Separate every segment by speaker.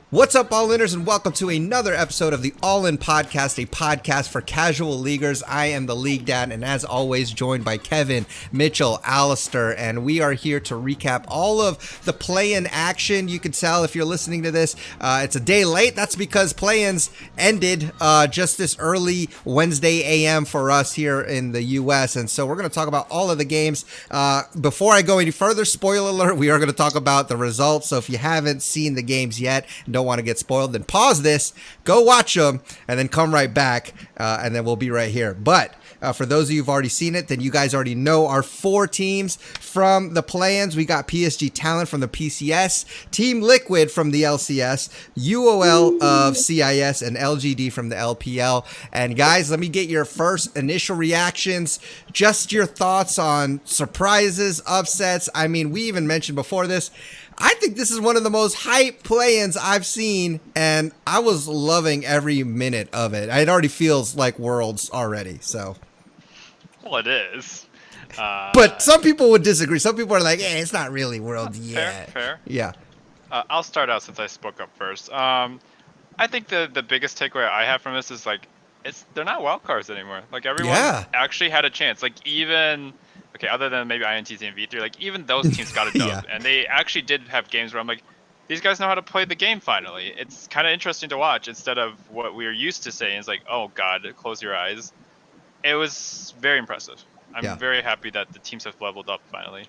Speaker 1: What's up, All-Inners, and welcome to another episode of the All-In Podcast, a podcast for casual leaguers. I am the League Dad, and as always, joined by Kevin, Mitchell, Alistair, and we are here to recap all of the play-in action. You can tell if you're listening to this, it's a day late. That's because play-ins ended just this early Wednesday a.m. for us here in the U.S., and so we're going to talk about all of the games. Before I go any further, spoiler alert, we are going to talk about the results, so if you haven't seen the games yet, don't want to get spoiled, then pause this, go watch them, and then come right back, and then we'll be right here. But for those of you who've already seen it, then you guys already know our four teams from the play-ins. We got Psg Talon from the PCS, Team Liquid from the LCS, UOL of CIS, and LGD from the LPL. And guys, let me get your first initial reactions, just your thoughts on surprises, upsets. I mean, we even mentioned before this, I think this is one of the most hype play-ins I've seen, and I was loving every minute of it. It already feels like Worlds already, so.
Speaker 2: Well, it is.
Speaker 1: But some people would disagree. Some people are like, hey, it's not really Worlds yet.
Speaker 2: Fair.
Speaker 1: Yeah.
Speaker 2: I'll start out since I spoke up first. I think the biggest takeaway I have from this is, like, they're not wildcards anymore. Like, everyone actually had a chance. Like, even... Okay, other than maybe INTZ and V3, like, even those teams got a dub. And they actually did have games where I'm like, these guys know how to play the game finally. It's kind of interesting to watch instead of what we are used to saying. It's like, oh, God, close your eyes. It was very impressive. I'm very happy that the teams have leveled up finally.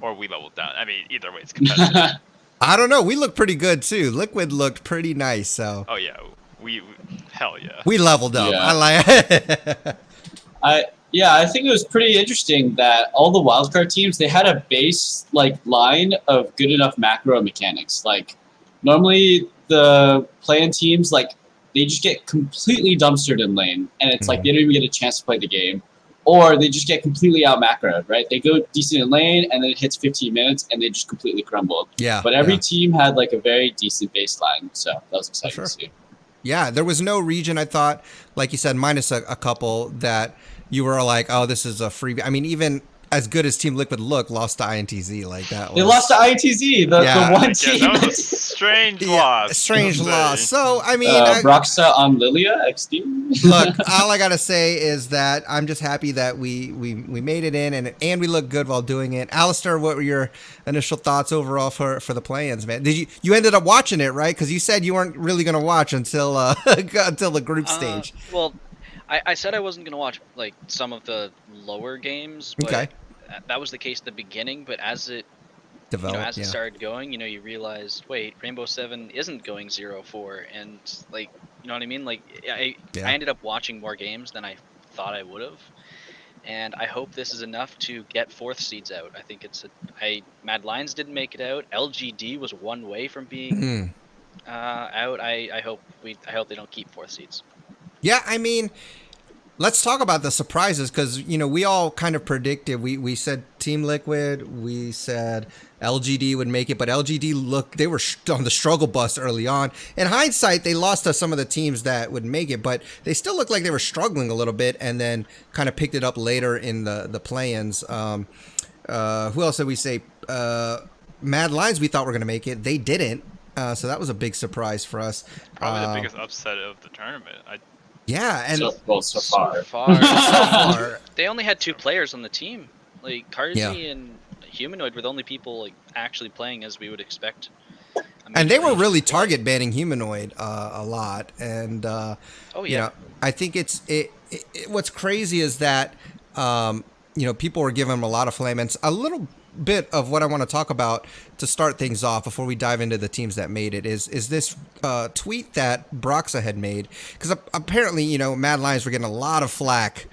Speaker 2: Or we leveled down. I mean, either way, it's competitive.
Speaker 1: I don't know. We looked pretty good, too. Liquid looked pretty nice, so.
Speaker 2: Oh, yeah. We hell yeah.
Speaker 1: We leveled up.
Speaker 3: Yeah.
Speaker 1: I like it.
Speaker 3: I think it was pretty interesting that all the wildcard teams, they had a base line of good enough macro mechanics. Like, normally the play-in teams, like, they just get completely dumpstered in lane, and it's like they don't even get a chance to play the game, or they just get completely out macroed, right? They go decent in lane, and then it hits 15 minutes, and they just completely crumble.
Speaker 1: Yeah.
Speaker 3: But every team had like a very decent baseline, so that was exciting to see.
Speaker 1: Yeah, there was no region, I thought, like you said, minus a couple that you were like, oh, this is a freebie. I mean, even as good as Team Liquid looked, lost to INTZ like that.
Speaker 3: They lost to INTZ, the one team.
Speaker 2: That was a strange loss.
Speaker 1: Strange loss. So, I mean...
Speaker 3: Broxa on Lilia, XD.
Speaker 1: Look, all I got to say is that I'm just happy that we made it in and we looked good while doing it. Alistair, what were your initial thoughts overall for the play-ins, man? You ended up watching it, right? Because you said you weren't really going to watch until the group stage.
Speaker 4: Well, I said I wasn't going to watch like some of the lower games, but that was the case at the beginning, but as it developed, it started going, you realize, wait, Rainbow 7 isn't going 0-4, and like, you know what I mean? Like, I ended up watching more games than I thought I would have, and I hope this is enough to get 4th seeds out. I think Mad Lions didn't make it out. LGD was one way from being out. I hope they don't keep 4th seeds.
Speaker 1: Yeah, I mean, let's talk about the surprises because, we all kind of predicted. We said Team Liquid, we said LGD would make it, but LGD, they were on the struggle bus early on. In hindsight, they lost to some of the teams that would make it, but they still looked like they were struggling a little bit and then kind of picked it up later in the play-ins. Who else did we say? Mad Lions, we thought were going to make it. They didn't, so that was a big surprise for us.
Speaker 2: Probably the biggest upset of the tournament.
Speaker 1: Yeah, and
Speaker 3: so
Speaker 4: far. They only had 2 players on the team. Like Karzi and Humanoid were the only people like actually playing as we would expect.
Speaker 1: And they were really target banning Humanoid a lot. And I think what's crazy is that people were giving him a lot of flame, and a little bit of what I want to talk about to start things off before we dive into the teams that made it is this tweet that Broxa had made, because apparently Mad Lions were getting a lot of flack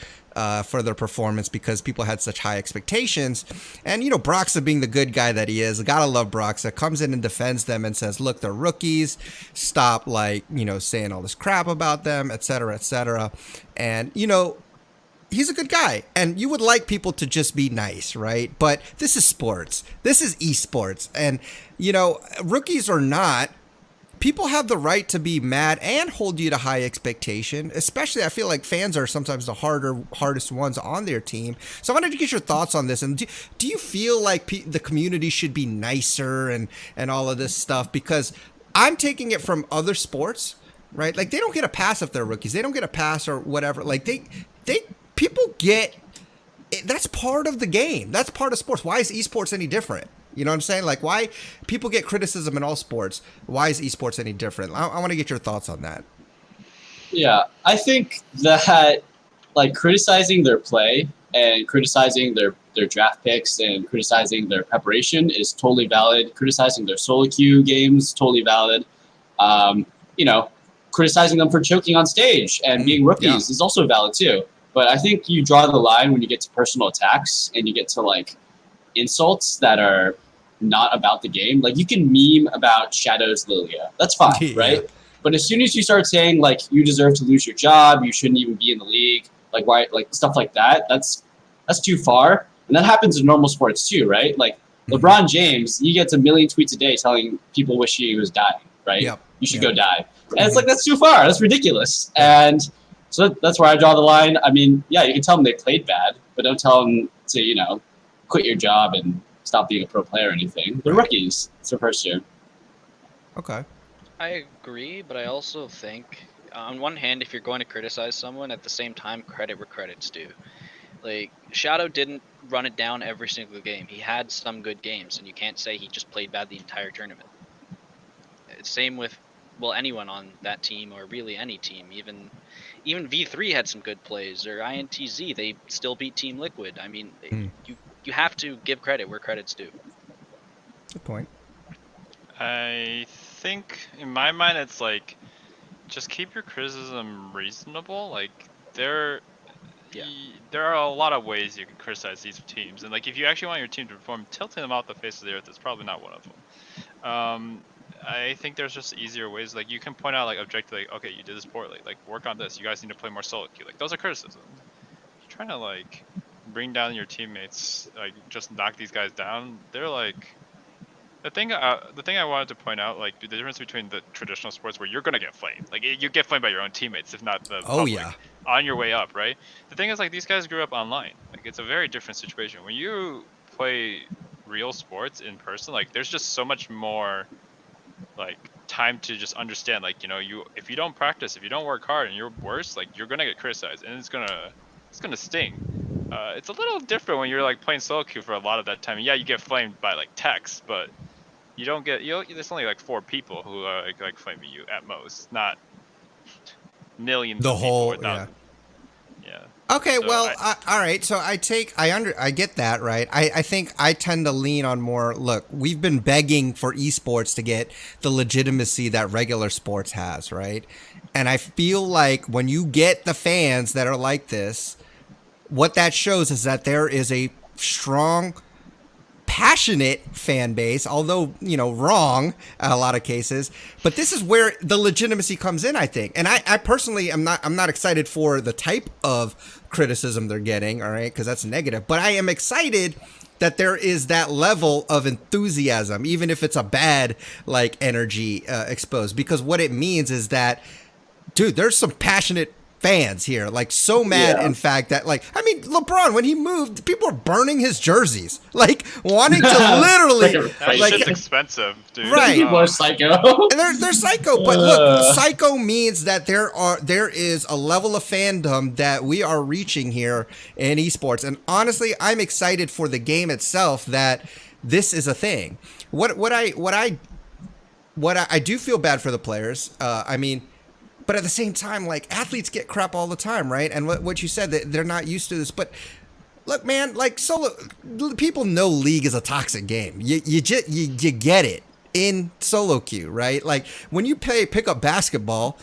Speaker 1: for their performance because people had such high expectations, and Broxa, being the good guy that he is, gotta love Broxa, comes in and defends them and says, look, they're rookies, stop saying all this crap about them, etc. And he's a good guy, and you would like people to just be nice, right? But this is sports. This is esports, and rookies or not, people have the right to be mad and hold you to high expectation. Especially, I feel like fans are sometimes the hardest ones on their team. So I wanted to get your thoughts on this. And do you feel like the community should be nicer and all of this stuff? Because I'm taking it from other sports, right? Like, they don't get a pass if they're rookies. They don't get a pass or whatever. Like, people get, that's part of the game. That's part of sports. Why is esports any different? You know what I'm saying? Like, why people get criticism in all sports? Why is esports any different? I want to get your thoughts on that.
Speaker 3: Yeah, I think that, like, criticizing their play and criticizing their draft picks and criticizing their preparation is totally valid. Criticizing their solo queue games, totally valid. Criticizing them for choking on stage and being rookies is also valid too. But I think you draw the line when you get to personal attacks and you get to, like, insults that are not about the game. Like, you can meme about Shadow's Lilia. That's fine, right? But as soon as you start saying, like, you deserve to lose your job, you shouldn't even be in the league, like, why, like, stuff like that, that's too far. And that happens in normal sports too, right? Like, LeBron James, he gets a million tweets a day telling people wish he was dying, right?
Speaker 1: Yep.
Speaker 3: You should go die. And it's like, that's too far. That's ridiculous. And so that's where I draw the line. I mean, yeah, you can tell them they played bad, but don't tell them to, quit your job and stop being a pro player or anything. They're rookies. It's their first year.
Speaker 1: Okay.
Speaker 4: I agree, but I also think, on one hand, if you're going to criticize someone, at the same time, credit where credit's due. Like, Shadow didn't run it down every single game. He had some good games, and you can't say he just played bad the entire tournament. Same with, well, anyone on that team, or really any team. Even V3 had some good plays, or INTZ, they still beat Team Liquid. I mean, you have to give credit where credit's due.
Speaker 1: Good point.
Speaker 2: I think, in my mind, it's like, just keep your criticism reasonable. Like, there are a lot of ways you can criticize these teams, and, like, if you actually want your team to perform, tilting them off the face of the earth is probably not one of them. I think there's just easier ways. Like, you can point out, like, objectively, like, okay, you did this poorly. Like, work on this. You guys need to play more solo queue. Like, those are criticisms. You're trying to, like, bring down your teammates, like, just knock these guys down. They're like, the thing I wanted to point out, like, the difference between the traditional sports where you're gonna get flamed. Like, you get flamed by your own teammates, if not the public, on your way up, right? The thing is, like, these guys grew up online. Like, it's a very different situation. When you play real sports in person, like, there's just so much more, like, time to just understand, like, if you don't practice, if you don't work hard, and you're worse, like, you're gonna get criticized, and it's gonna sting. It's a little different when you're, like, playing solo queue for a lot of that time. Yeah, you get flamed by, like, text, but you don't get, there's only, like, 4 people who are like flaming you at most, not millions of people. Yeah.
Speaker 1: Okay, so well, all right. So I get that, right? I think I tend to lean on more, look, we've been begging for esports to get the legitimacy that regular sports has, right? And I feel like when you get the fans that are like this, what that shows is that there is a strong, passionate fan base, although, wrong in a lot of cases. But this is where the legitimacy comes in, I think. And I personally am not excited for the type of criticism they're getting, all right, because that's negative. But I am excited that there is that level of enthusiasm, even if it's a bad, like, energy exposed. Because what it means is that, dude, there's some passionate fans here, like, so mad, in fact, that, like, I mean, LeBron, when he moved, people were burning his jerseys, like, wanting to literally,
Speaker 2: like, it's expensive, dude.
Speaker 1: Right?
Speaker 3: People are psycho.
Speaker 1: And they're psycho, but look, psycho means that there is a level of fandom that we are reaching here in esports, and honestly, I'm excited for the game itself that this is a thing. What I do feel bad for the players. I mean. But at the same time, like, athletes get crap all the time, right? And what you said, that they're not used to this. But look, man, like, people know League is a toxic game. You get it in solo queue, right? Like, when you pick up basketball,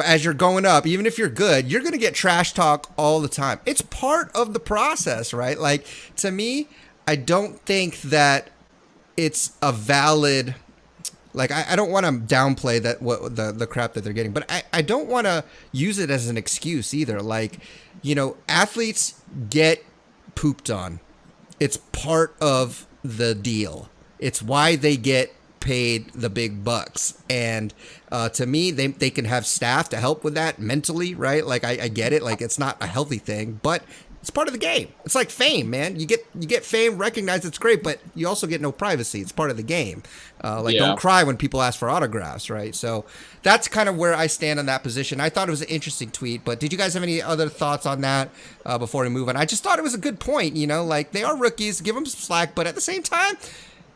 Speaker 1: as you're going up, even if you're good, you're going to get trash talk all the time. It's part of the process, right? Like, to me, I don't think that it's a valid... Like, I don't want to downplay the crap that they're getting, but I don't want to use it as an excuse either. Like, athletes get pooped on. It's part of the deal. It's why they get paid the big bucks. And to me, they can have staff to help with that mentally, right? Like I get it, like it's not a healthy thing, but it's part of the game. It's like fame, man. You get fame, recognized, it's great, but you also get no privacy. It's part of the game. Don't cry when people ask for autographs, right? So that's kind of where I stand on that position. I thought it was an interesting tweet, but did you guys have any other thoughts on that before we move on? I just thought it was a good point, like they are rookies, give them some slack, but at the same time,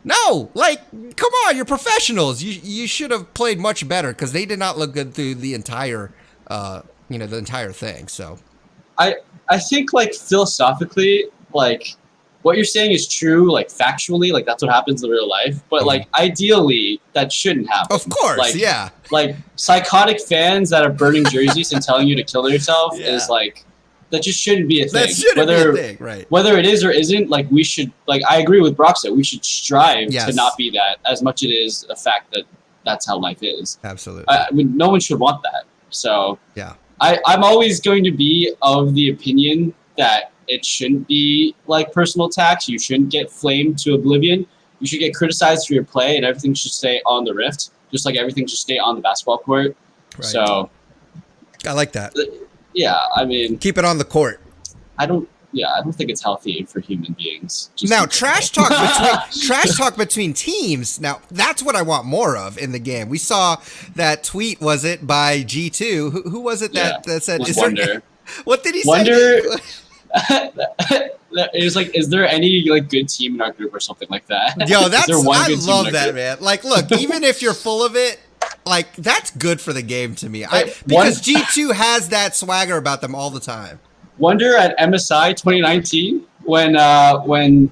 Speaker 1: no, like, come on, you're professionals. You should have played much better because they did not look good through the entire, the entire thing. So
Speaker 3: I think, like, philosophically, like, what you're saying is true, like, factually, like, that's what happens in real life. But, like, ideally, that shouldn't happen.
Speaker 1: Of course,
Speaker 3: like,
Speaker 1: yeah.
Speaker 3: Like, psychotic fans that are burning jerseys and telling you to kill yourself is, like, that just shouldn't be a thing.
Speaker 1: That shouldn't be a thing, right.
Speaker 3: Whether it is or isn't, like, we should, like, I agree with Brock said, we should strive to not be that as much it is a fact that that's how life is.
Speaker 1: Absolutely.
Speaker 3: I mean, no one should want that. So,
Speaker 1: yeah.
Speaker 3: I'm always going to be of the opinion that it shouldn't be like personal attacks. You shouldn't get flamed to oblivion. You should get criticized for your play, and everything should stay on the Rift, just like everything should stay on the basketball court. Right. So,
Speaker 1: I like that.
Speaker 3: Yeah, I mean,
Speaker 1: keep it on the court.
Speaker 3: I don't think it's healthy for human beings.
Speaker 1: Now, trash talk between teams. Now, that's what I want more of in the game. We saw that tweet, was it by G2? Who was it that said?
Speaker 3: Wonder.
Speaker 1: What did he
Speaker 3: say? It was like, is there any like good team in our group or something like that?
Speaker 1: Yo, I love that, man. Like, look, even if you're full of it, like that's good for the game to me. Because G2 has that swagger about them all the time.
Speaker 3: Wonder at MSI 2019 when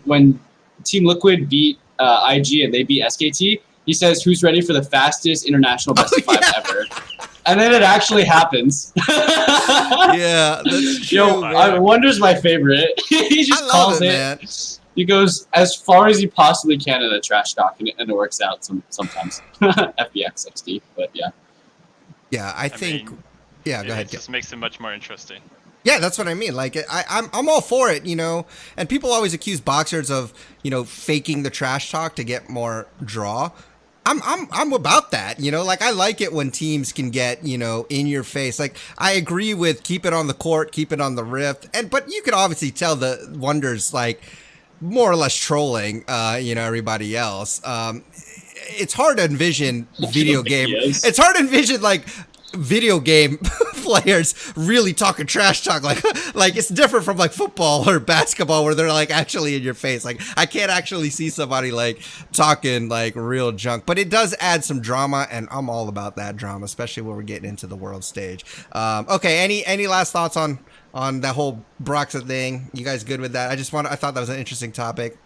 Speaker 3: Team Liquid beat IG and they beat SKT. He says, "Who's ready for the fastest international best of 5 ever?" And then it actually happens.
Speaker 1: Yeah, that's true.
Speaker 3: Yo, Wonder's my favorite. He just calls it. Man. He goes as far as he possibly can in a trash talk, and it works out sometimes. FBX XD, but yeah.
Speaker 1: Yeah, I think. Go ahead.
Speaker 2: It just makes it much more interesting.
Speaker 1: Yeah, that's what I mean. Like, I'm all for it, And people always accuse boxers of, faking the trash talk to get more draw. I'm about that, Like, I like it when teams can get, in your face. Like, I agree with keep it on the court, keep it on the Rift, but you could obviously tell the Wonders like more or less trolling, everybody else. It's hard to envision video game. It's hard to envision like video game players really talking trash talk like it's different from like football or basketball where they're like actually in your face. Like I can't actually see somebody like talking like real junk, but it does add some drama, and I'm all about that drama, especially when we're getting into the world stage. Okay, any last thoughts on that whole Broxa thing? You guys good with that? I thought that was an interesting topic.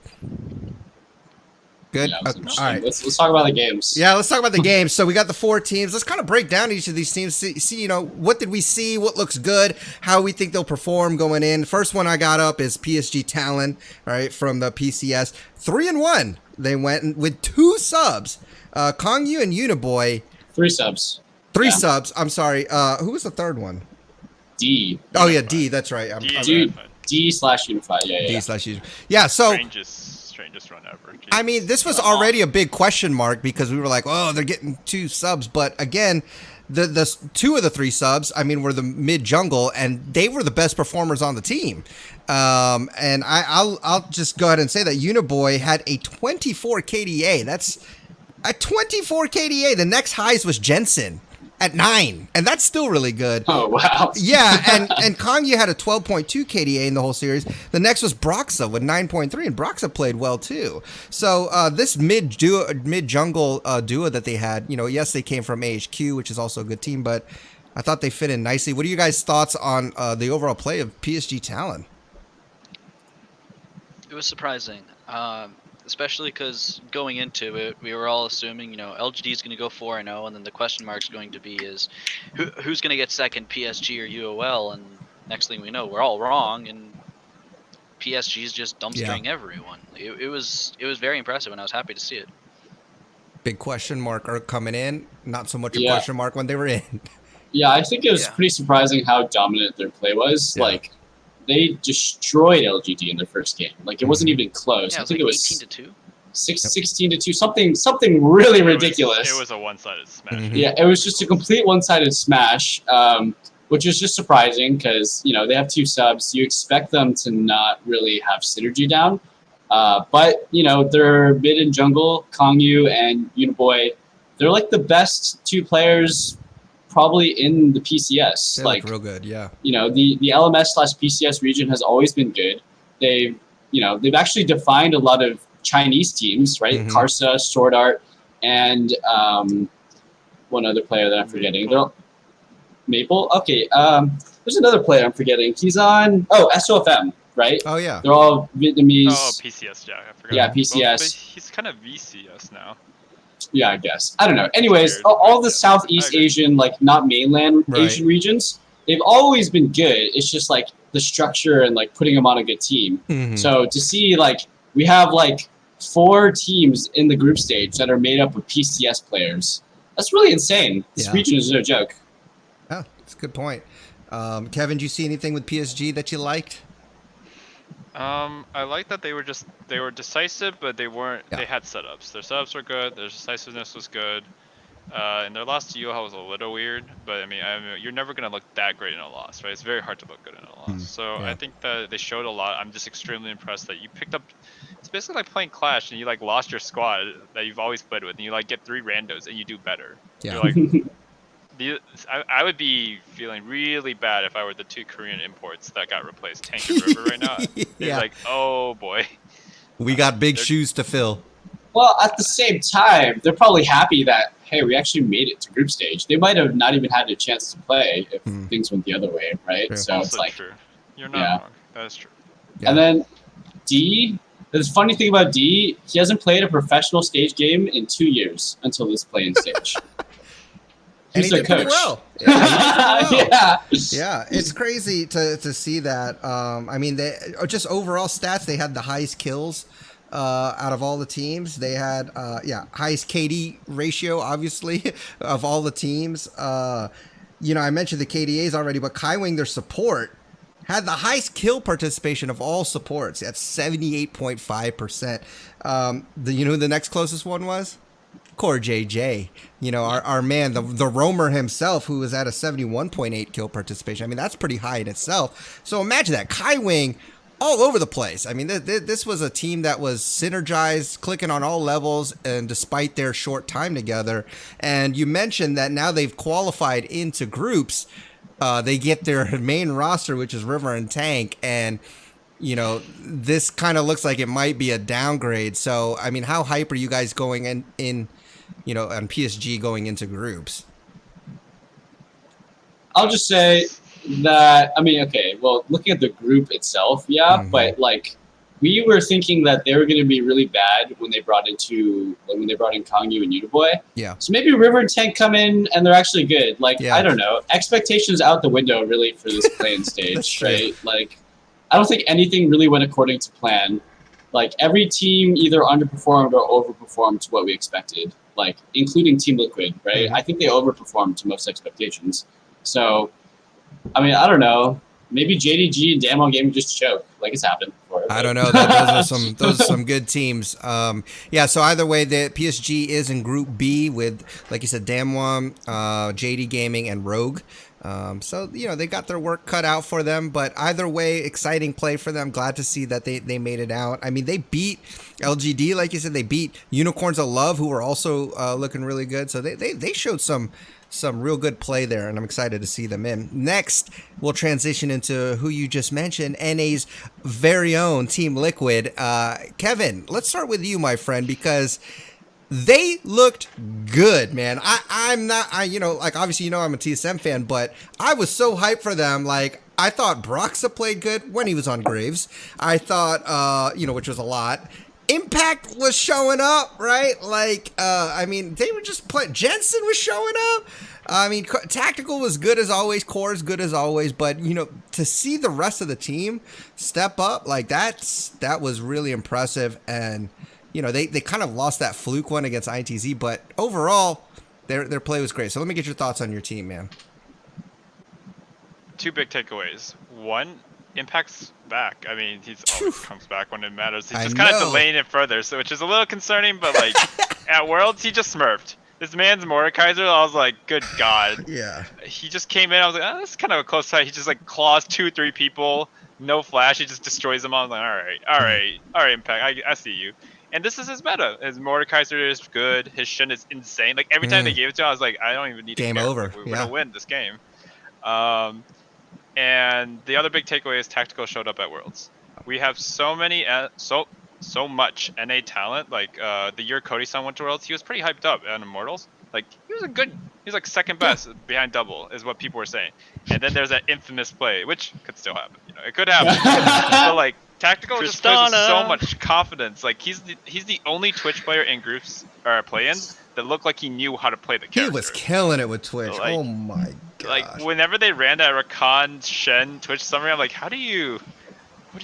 Speaker 1: Good.
Speaker 3: Yeah,
Speaker 1: all right.
Speaker 3: Let's talk about the games.
Speaker 1: Yeah, let's talk about the games. So we got the 4 teams. Let's kind of break down each of these teams. See, what did we see? What looks good? How we think they'll perform going in. First one I got up is Psg Talon, right, from the PCS. 3-1. They went with 2 subs. Kongyu and Uniboy.
Speaker 3: 3 subs.
Speaker 1: 3 subs. I'm sorry. Who was the third one?
Speaker 3: D.
Speaker 1: Oh yeah, D. That's right.
Speaker 3: D/Unify. Yeah.
Speaker 1: D/Unify. Yeah. So.
Speaker 2: Strangest run ever. Jeez.
Speaker 1: I mean, this was already a big question mark because we were like, oh, they're getting 2 subs. But again, the 2 of the 3 subs, I mean, were the mid jungle, and they were the best performers on the team. And I'll just go ahead and say that Uniboy had a 24 KDA. That's a 24 KDA. The next highest was Jensen at 9, and that's still really good.
Speaker 3: Oh wow!
Speaker 1: Yeah, and Kongyu had a 12.2 KDA in the whole series. The next was Broxa with 9.3, and Broxa played well too. So this mid jungle duo that they had, yes, they came from AHQ, which is also a good team, but I thought they fit in nicely. What are you guys' thoughts on the overall play of Psg Talon?
Speaker 4: It was surprising. Especially because going into it, we were all assuming, LGD is going to go 4-0, and then the question mark's going to be is who's going to get second, PSG or UOL? And next thing we know, we're all wrong, and PSG is just dumpstering everyone. It was very impressive, and I was happy to see it.
Speaker 1: Big question mark are coming in, not so much a question mark when they were in.
Speaker 3: Yeah, I think it was pretty surprising how dominant their play was. Yeah. Like, they destroyed LGD in their first game. Like, it wasn't even close.
Speaker 4: Yeah,
Speaker 3: I think
Speaker 4: like
Speaker 3: it was
Speaker 4: 18-2.
Speaker 3: 16-2, something really ridiculous.
Speaker 2: It was a one-sided smash.
Speaker 1: Mm-hmm.
Speaker 3: Yeah, it was just a complete one-sided smash, which is just surprising because, they have 2 subs. You expect them to not really have synergy down. But, they're mid and jungle, Kongyu and Uniboy. They're like the best 2 players probably in the PCS.
Speaker 1: They look real good, yeah.
Speaker 3: The LMS/PCS region has always been good. They've actually defined a lot of Chinese teams, right?
Speaker 1: Mm-hmm.
Speaker 3: Karsa, Sword Art, and one other player that I'm forgetting. Maple? Okay. There's another player I'm forgetting. He's on SOFM, right?
Speaker 1: Oh yeah.
Speaker 3: They're all Vietnamese.
Speaker 2: Oh, PCS, yeah, I forgot.
Speaker 3: Yeah, PCS.
Speaker 2: Well, but he's kind of VCS now.
Speaker 3: Yeah, I guess. I don't know. Anyways, all the Southeast Asian, like not mainland Asian regions, they've always been good. It's just like the structure and like putting them on a good team.
Speaker 1: Mm-hmm.
Speaker 3: So to see like we have like 4 teams in the group stage that are made up of PCS players. That's really insane. This region is no joke.
Speaker 1: Oh, that's a good point. Kevin, do you see anything with PSG that you liked?
Speaker 2: I like that they were decisive, but they weren't.
Speaker 1: Yeah.
Speaker 2: They had setups. Their setups were good. Their decisiveness was good. And their loss to Yoha was a little weird, but I mean, you're never gonna look that great in a loss, right? It's very hard to look good in a loss. So I think that they showed a lot. I'm just extremely impressed that you picked up. It's basically like playing Clash, and you like lost your squad that you've always played with, and you like get 3 randos, and you do better.
Speaker 1: Yeah.
Speaker 2: You're like. I would be feeling really bad if I were the 2 Korean imports that got replaced, Tank and River right now. It's like, oh boy.
Speaker 1: We got big shoes to fill.
Speaker 3: Well, at the same time, they're probably happy that, hey, we actually made it to group stage. They might have not even had a chance to play if things went the other way, right?
Speaker 1: True.
Speaker 3: So
Speaker 2: Also
Speaker 3: it's like,
Speaker 2: true. You're not wrong. That is true.
Speaker 1: Yeah.
Speaker 3: And then D, the funny thing about D, he hasn't played a professional stage game in 2 years until this playing stage. He's their coach.
Speaker 1: Well. Yeah,
Speaker 3: Yeah.
Speaker 1: It's crazy to see that. I mean, they just overall stats. They had the highest kills out of all the teams. They had highest KD ratio, obviously, of all the teams. I mentioned the KDAs already, but Kaiwing, their support, had the highest kill participation of all supports at 78.5%. The next closest one was Core JJ, our man, the roamer himself, who was at a 71.8 kill participation. I mean, that's pretty high in itself. So imagine that. Kaiwing all over the place. I mean, this was a team that was synergized, clicking on all levels, and despite their short time together. And you mentioned that now they've qualified into groups. They get their main roster, which is River and Tank, and this kind of looks like it might be a downgrade. So, I mean, how hype are you guys going in on PSG going into groups?
Speaker 3: I'll just say that, looking at the group itself, but like we were thinking that they were going to be really bad when they brought in Kongyu and Uniboy.
Speaker 1: Yeah.
Speaker 3: So maybe River and Tank come in and they're actually good. Like, I don't know. Expectations out the window really for this playing stage, right? Like, I don't think anything really went according to plan. Like, every team either underperformed or overperformed to what we expected, like, including Team Liquid, right? I think they overperformed to most expectations. So, I mean, I don't know. Maybe JDG and Damwon Gaming just choke. Like, it's happened before.
Speaker 1: I don't know. Those are some good teams. So either way, the PSG is in Group B with, like you said, Damwon, JD Gaming, and Rogue. So, they got their work cut out for them, but either way, exciting play for them. Glad to see that they made it out. I mean, they beat LGD, like you said, they beat Unicorns of Love, who were also looking really good. So they showed some real good play there, and I'm excited to see them in. Next, we'll transition into who you just mentioned, NA's very own Team Liquid. Kevin, let's start with you, my friend, because they looked good, man. Obviously, I'm a TSM fan, but I was so hyped for them. Like, I thought Broxa played good when he was on Graves. I thought, which was a lot. Impact was showing up, right? Like, they were just playing. Jensen was showing up. I mean, Tactical was good as always. Core is good as always. But, to see the rest of the team step up, like, that was really impressive. And, they kind of lost that fluke one against ITZ. But overall, their play was great. So let me get your thoughts on your team, man.
Speaker 2: 2 big takeaways. One, Impact's back. I mean, he's always comes back when it matters. He's just kind of delaying it further, so which is a little concerning. But like at Worlds, he just smurfed. This man's Mordekaiser. I was like, good God.
Speaker 1: Yeah.
Speaker 2: He just came in. I was like, oh, this is kind of a close fight. He just like claws 2-3 people. No flash. He just destroys them all. I was like, all right, Impact. I see you. And this is his meta. His Mordekaiser is good. His Shin is insane. Like every time they gave it to him, I was like, I don't even need
Speaker 1: game
Speaker 2: to care.
Speaker 1: over.
Speaker 2: Like, we're gonna win this game. And the other big takeaway is Tactical showed up at Worlds. We have so much NA talent. Like the year Cody-san went to Worlds, he was pretty hyped up on Immortals. Like he's like second best behind Double is what people were saying. And then there's that infamous play, which could still happen. You know, it could happen. But like Tactical just plays with so much confidence. Like he's the only Twitch player in groups or play-ins that looked like he knew how to play the character.
Speaker 1: He was killing it with Twitch. So, like, oh my god!
Speaker 2: Like whenever they ran that Rakan Shen Twitch summary, I'm like, what do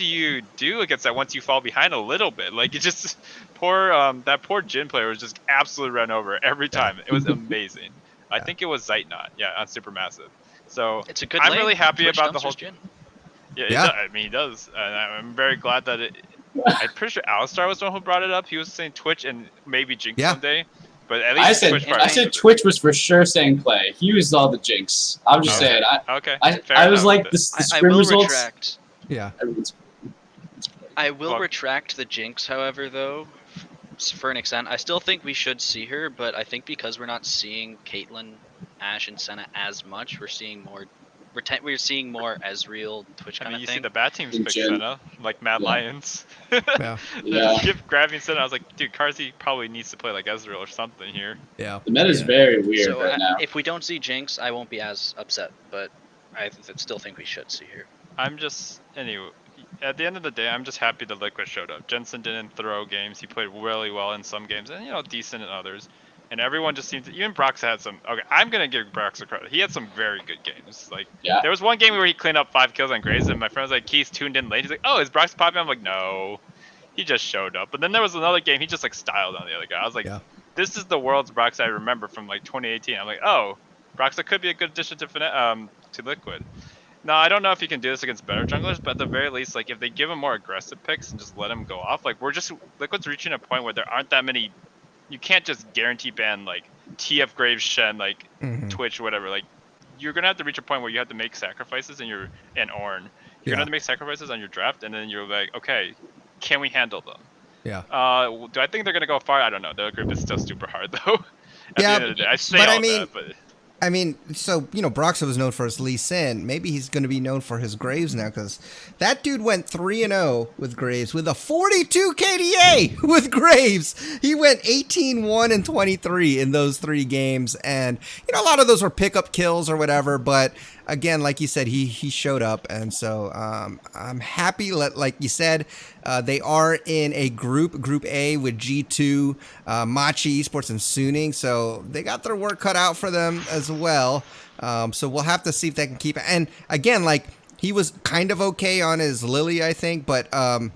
Speaker 2: you do against that once you fall behind a little bit? Like it just that poor Jin player was just absolutely run over every time. It was amazing. I think it was Zeitnot, on Supermassive. So
Speaker 4: it's a good
Speaker 2: I'm really happy
Speaker 4: Twitch
Speaker 2: about the whole.
Speaker 4: Jin.
Speaker 2: Yeah. I mean, he does. And I'm very glad that I'm pretty sure Alistar was the one who brought it up. He was saying Twitch and maybe Jinx someday. But at least
Speaker 3: I said Twitch was for sure saying play. He used all the Jinx. I'm just saying. I was like the scrim results.
Speaker 4: Retract.
Speaker 1: Yeah.
Speaker 4: I will retract the Jinx, however, though, for an extent. I still think we should see her, but I think because we're not seeing Caitlyn, Ashe, and Senna as much, we're seeing more Ezreal, Twitch kind of thing.
Speaker 2: You see the bad teams pick Senna, like Mad Lions.
Speaker 1: Yeah.
Speaker 2: Keep grabbing Senna. I was like, dude, Carzzy probably needs to play like Ezreal or something here.
Speaker 1: Yeah.
Speaker 3: The meta is very weird right now.
Speaker 4: If we don't see Jinx, I won't be as upset, but I still think we should see her.
Speaker 2: Anyway, at the end of the day, I'm just happy the Liquid showed up. Jensen didn't throw games. He played really well in some games and, decent in others. And everyone just seemed to, even Brox had some, I'm going to give Brox a credit. He had some very good games. Like, there was one game where he cleaned up 5 kills on Graves, and my friend was like, Keith tuned in late. He's like, oh, is Brox popping? I'm like, no. He just showed up. But then there was another game, he just, like, styled on the other guy. I was like, this is the world's Brox I remember from, like, 2018. I'm like, oh, Brox could be a good addition to Liquid. Now, I don't know if he can do this against better junglers, but at the very least, like, if they give him more aggressive picks and just let him go off, like, Liquid's reaching a point where there aren't that many. You can't just guarantee ban like TF Graves, Shen, like Twitch, whatever. Like you're gonna have to reach a point where you have to make sacrifices and Ornn. You're gonna have to make sacrifices on your draft, and then you're like, okay, can we handle them?
Speaker 1: Yeah.
Speaker 2: Do I think they're gonna go far? I don't know. The group is still super hard though. At the end of the day, I say all that, but.
Speaker 1: I mean, so, Broxah was known for his Lee Sin. Maybe he's going to be known for his Graves now, because that dude went 3-0 with Graves with a 42 KDA with Graves. He went 18-1 and 23 in those 3 games. And, a lot of those were pickup kills or whatever. But, again, like you said, he showed up. And so I'm happy, like you said, they are in a Group A with G2, Machi Esports, and Suning. So they got their work cut out for them as well. So we'll have to see if they can keep it. And again, like, he was kind of okay on his Lily, I think, but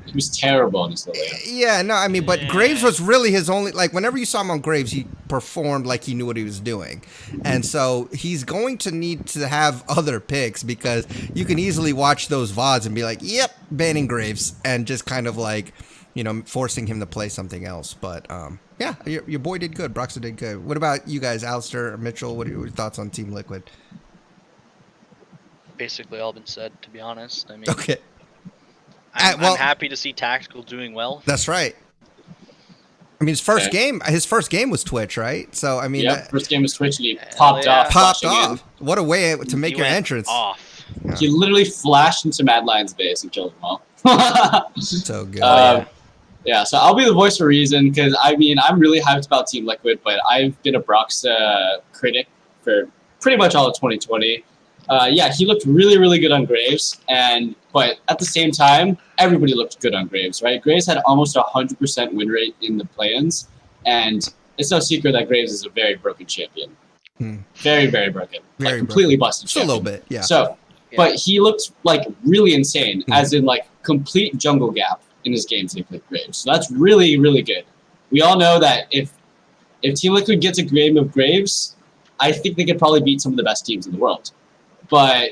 Speaker 3: he was terrible on his Lily.
Speaker 1: Yeah, no, I mean, but Graves was really his only, like, whenever you saw him on Graves, he performed like he knew what he was doing. And so he's going to need to have other picks, because you can easily watch those VODs and be like, yep, banning Graves, and just kind of like, forcing him to play something else. But yeah, your boy did good. Broxah did good. What about you guys, Alistair or Mitchell? What are your thoughts on Team Liquid?
Speaker 4: Basically all been said, to be honest. I mean,
Speaker 1: okay.
Speaker 4: I'm happy to see Tactical doing well.
Speaker 1: That's right. I mean, his first game was Twitch, right? So I mean,
Speaker 3: first game was Twitch, and he popped off.
Speaker 1: What a way to make your entrance.
Speaker 4: Off.
Speaker 3: Yeah. He literally flashed into Mad Lion's base and killed them all.
Speaker 1: So good.
Speaker 3: Yeah, so I'll be the voice for reason, because I mean, I'm really hyped about Team Liquid, but I've been a Broxah critic for pretty much all of 2020. He looked really, really good on Graves, but at the same time, everybody looked good on Graves, right? Graves had almost 100% win rate in the play-ins, and it's no secret that Graves is a very broken champion. Very, very broken. Very completely busted champion.
Speaker 1: Just a little bit, yeah.
Speaker 3: So, but he looked like really insane, as in like complete jungle gap in his game to play Graves. So that's really, really good. We all know that if Team Liquid gets a game of Graves, I think they could probably beat some of the best teams in the world. But,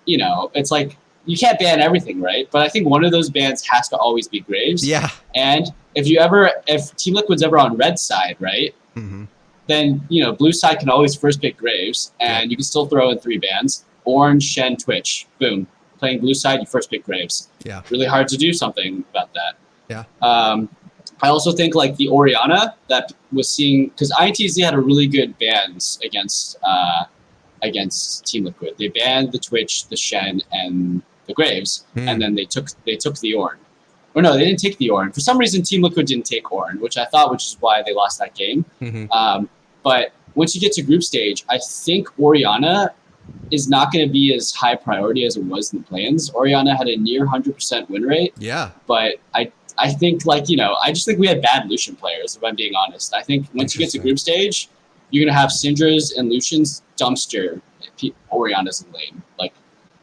Speaker 3: it's like you can't ban everything, right? But I think one of those bans has to always be Graves.
Speaker 1: Yeah.
Speaker 3: And if Team Liquid's ever on red side, right?
Speaker 1: Mm-hmm.
Speaker 3: Then, blue side can always first pick Graves, and you can still throw in 3 bans. Orange, Shen, Twitch. Boom. Playing blue side, you first pick Graves.
Speaker 1: Yeah.
Speaker 3: Really hard to do something about that.
Speaker 1: Yeah.
Speaker 3: I also think like the Orianna that was seeing, because INTZ had a really good bans against Team Liquid. They banned the Twitch, the Shen, and the Graves, and then they took the Ornn. Or no, they didn't take the Ornn. For some reason, Team Liquid didn't take Ornn, which is why they lost that game.
Speaker 1: Mm-hmm.
Speaker 3: But once you get to group stage, I think Orianna is not going to be as high priority as it was in the plans. Orianna had a near 100% win rate.
Speaker 1: Yeah.
Speaker 3: But I think, I just think we had bad Lucian players, if I'm being honest. I think once you get to group stage, you're going to have Syndra's and Lucian's dumpster Orianna's in lane.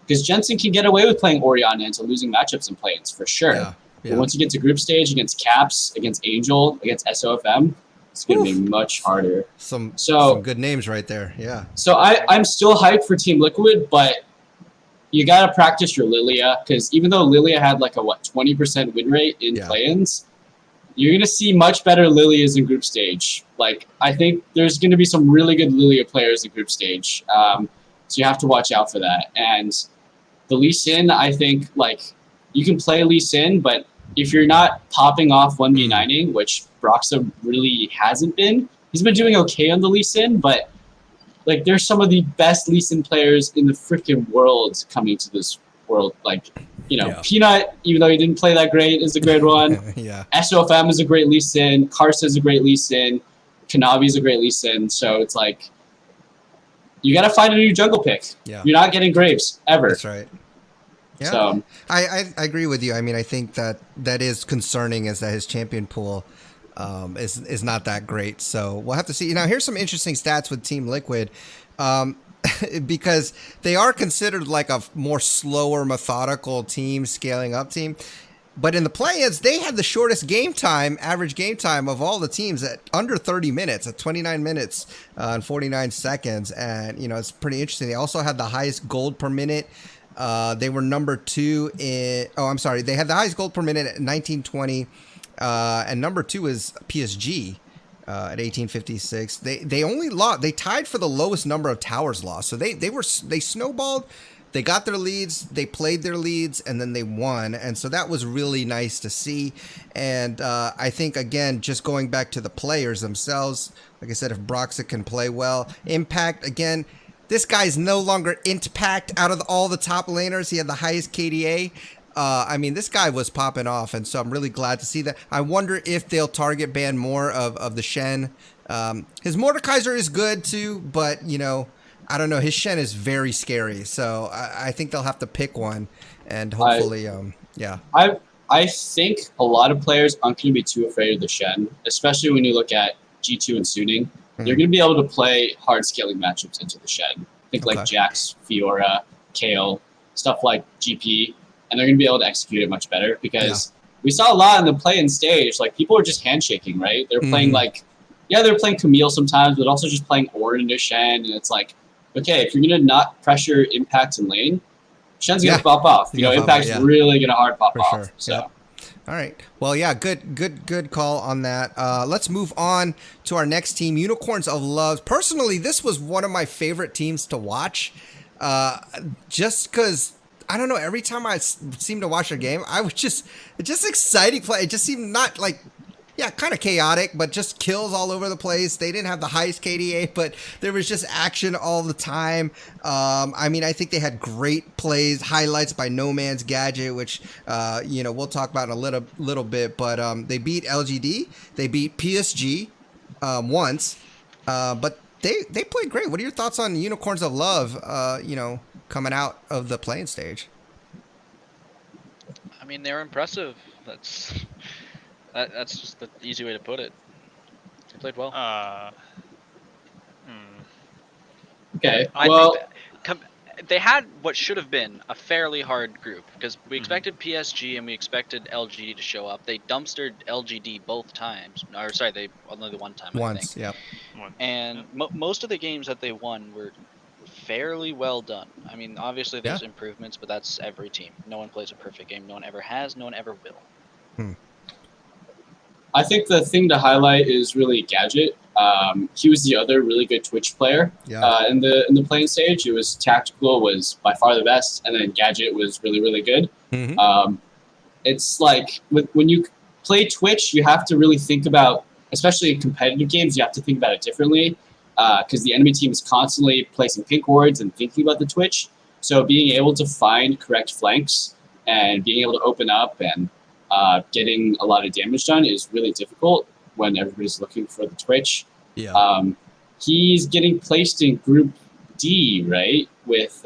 Speaker 3: Because Jensen can get away with playing Orianna into losing matchups in plans, for sure.
Speaker 1: Yeah.
Speaker 3: But once you get to group stage against Caps, against Angel, against SOFM, it's going to be much harder.
Speaker 1: Some good names right there, yeah.
Speaker 3: So I'm still hyped for Team Liquid, but you got to practice your Lilia, because even though Lilia had 20% win rate in play-ins, you're going to see much better Lilias in group stage. I think there's going to be some really good Lilia players in group stage, so you have to watch out for that. And the Lee Sin, I think, you can play Lee Sin, but if you're not popping off 1v9ing, which Broxa really hasn't been, he's been doing okay on the Lee Sin, but there's some of the best Lee Sin players in the freaking world coming to this world. Peanut, even though he didn't play that great, is a great one.
Speaker 1: Yeah.
Speaker 3: SOFM is a great Lee Sin. Karsa is a great Lee Sin. Kanavi is a great Lee Sin. So it's you got to find a new jungle pick.
Speaker 1: Yeah.
Speaker 3: You're not getting Graves ever.
Speaker 1: That's right. Yeah,
Speaker 3: so,
Speaker 1: I agree with you. I mean, I think that is concerning, is that his champion pool is not that great. So we'll have to see. Now, here's some interesting stats with Team Liquid, because they are considered a more slower, methodical team, scaling up team. But in the play-ins, they had the shortest average game time of all the teams at under 30 minutes, at 29 minutes and 49 seconds. And, it's pretty interesting. They also had the highest gold per minute. They were number 2 they had the highest gold per minute at 1920, and number 2 is PSG at 1856. They tied for the lowest number of towers lost. So they snowballed, they got their leads, they played their leads, and then they won. And so that was really nice to see. And I think, again, just going back to the players themselves, like I said, if Broxa can play well, Impact, again, this guy's no longer Impact out of all the top laners. He had the highest KDA. This guy was popping off, and so I'm really glad to see that. I wonder if they'll target ban more of the Shen. His Mordekaiser is good too, but, I don't know. His Shen is very scary, so I think they'll have to pick one, and hopefully, yeah.
Speaker 3: I think a lot of players aren't going to be too afraid of the Shen, especially when you look at G2 and Suning. They're going to be able to play hard scaling matchups into the Shen. Think Jax, Fiora, Kale, stuff like GP, and they're going to be able to execute it much better, because we saw a lot in the play-in stage. People were just handshaking, right? They're playing they're playing Camille sometimes, but also just playing Ornn into Shen, and it's okay, if you're going to not pressure Impact in lane, Shen's going to pop off. Impact's really going to hard pop off.
Speaker 1: Sure.
Speaker 3: So.
Speaker 1: Yep. All right. Well, yeah, good call on that. Let's move on to our next team, Unicorns of Love. Personally, this was one of my favorite teams to watch, just because, I don't know, every time I seemed to watch a game, I was just exciting play. It just seemed not kind of chaotic, but just kills all over the place. They didn't have the highest KDA, but there was just action all the time. I think they had great plays, highlights by No Man's Gadget, which, we'll talk about in a little bit, but they beat LGD. They beat PSG once, but they played great. What are your thoughts on Unicorns of Love, coming out of the playing stage?
Speaker 4: They're impressive. That's just the easy way to put it. They played well.
Speaker 3: Okay.
Speaker 4: They had what should have been a fairly hard group, because we expected PSG and we expected LGD to show up. They dumpstered LGD both times. Or sorry, they only the one time.
Speaker 1: Once,
Speaker 4: I think.
Speaker 1: Yeah.
Speaker 4: And most of the games that they won were fairly well done. I mean, obviously there's improvements, but that's every team. No one plays a perfect game. No one ever has. No one ever will.
Speaker 3: I think the thing to highlight is really Gadget. He was the other really good Twitch player in the playing stage. It was Tactical was by far the best, and then Gadget was really, really good. It's like when you play Twitch, you have to really think about, especially in competitive games, you have to think about it differently because the enemy team is constantly placing pink wards and thinking about the Twitch. So being able to find correct flanks and being able to open up and getting a lot of damage done is really difficult when everybody's looking for the Twitch. He's getting placed in Group D, right, with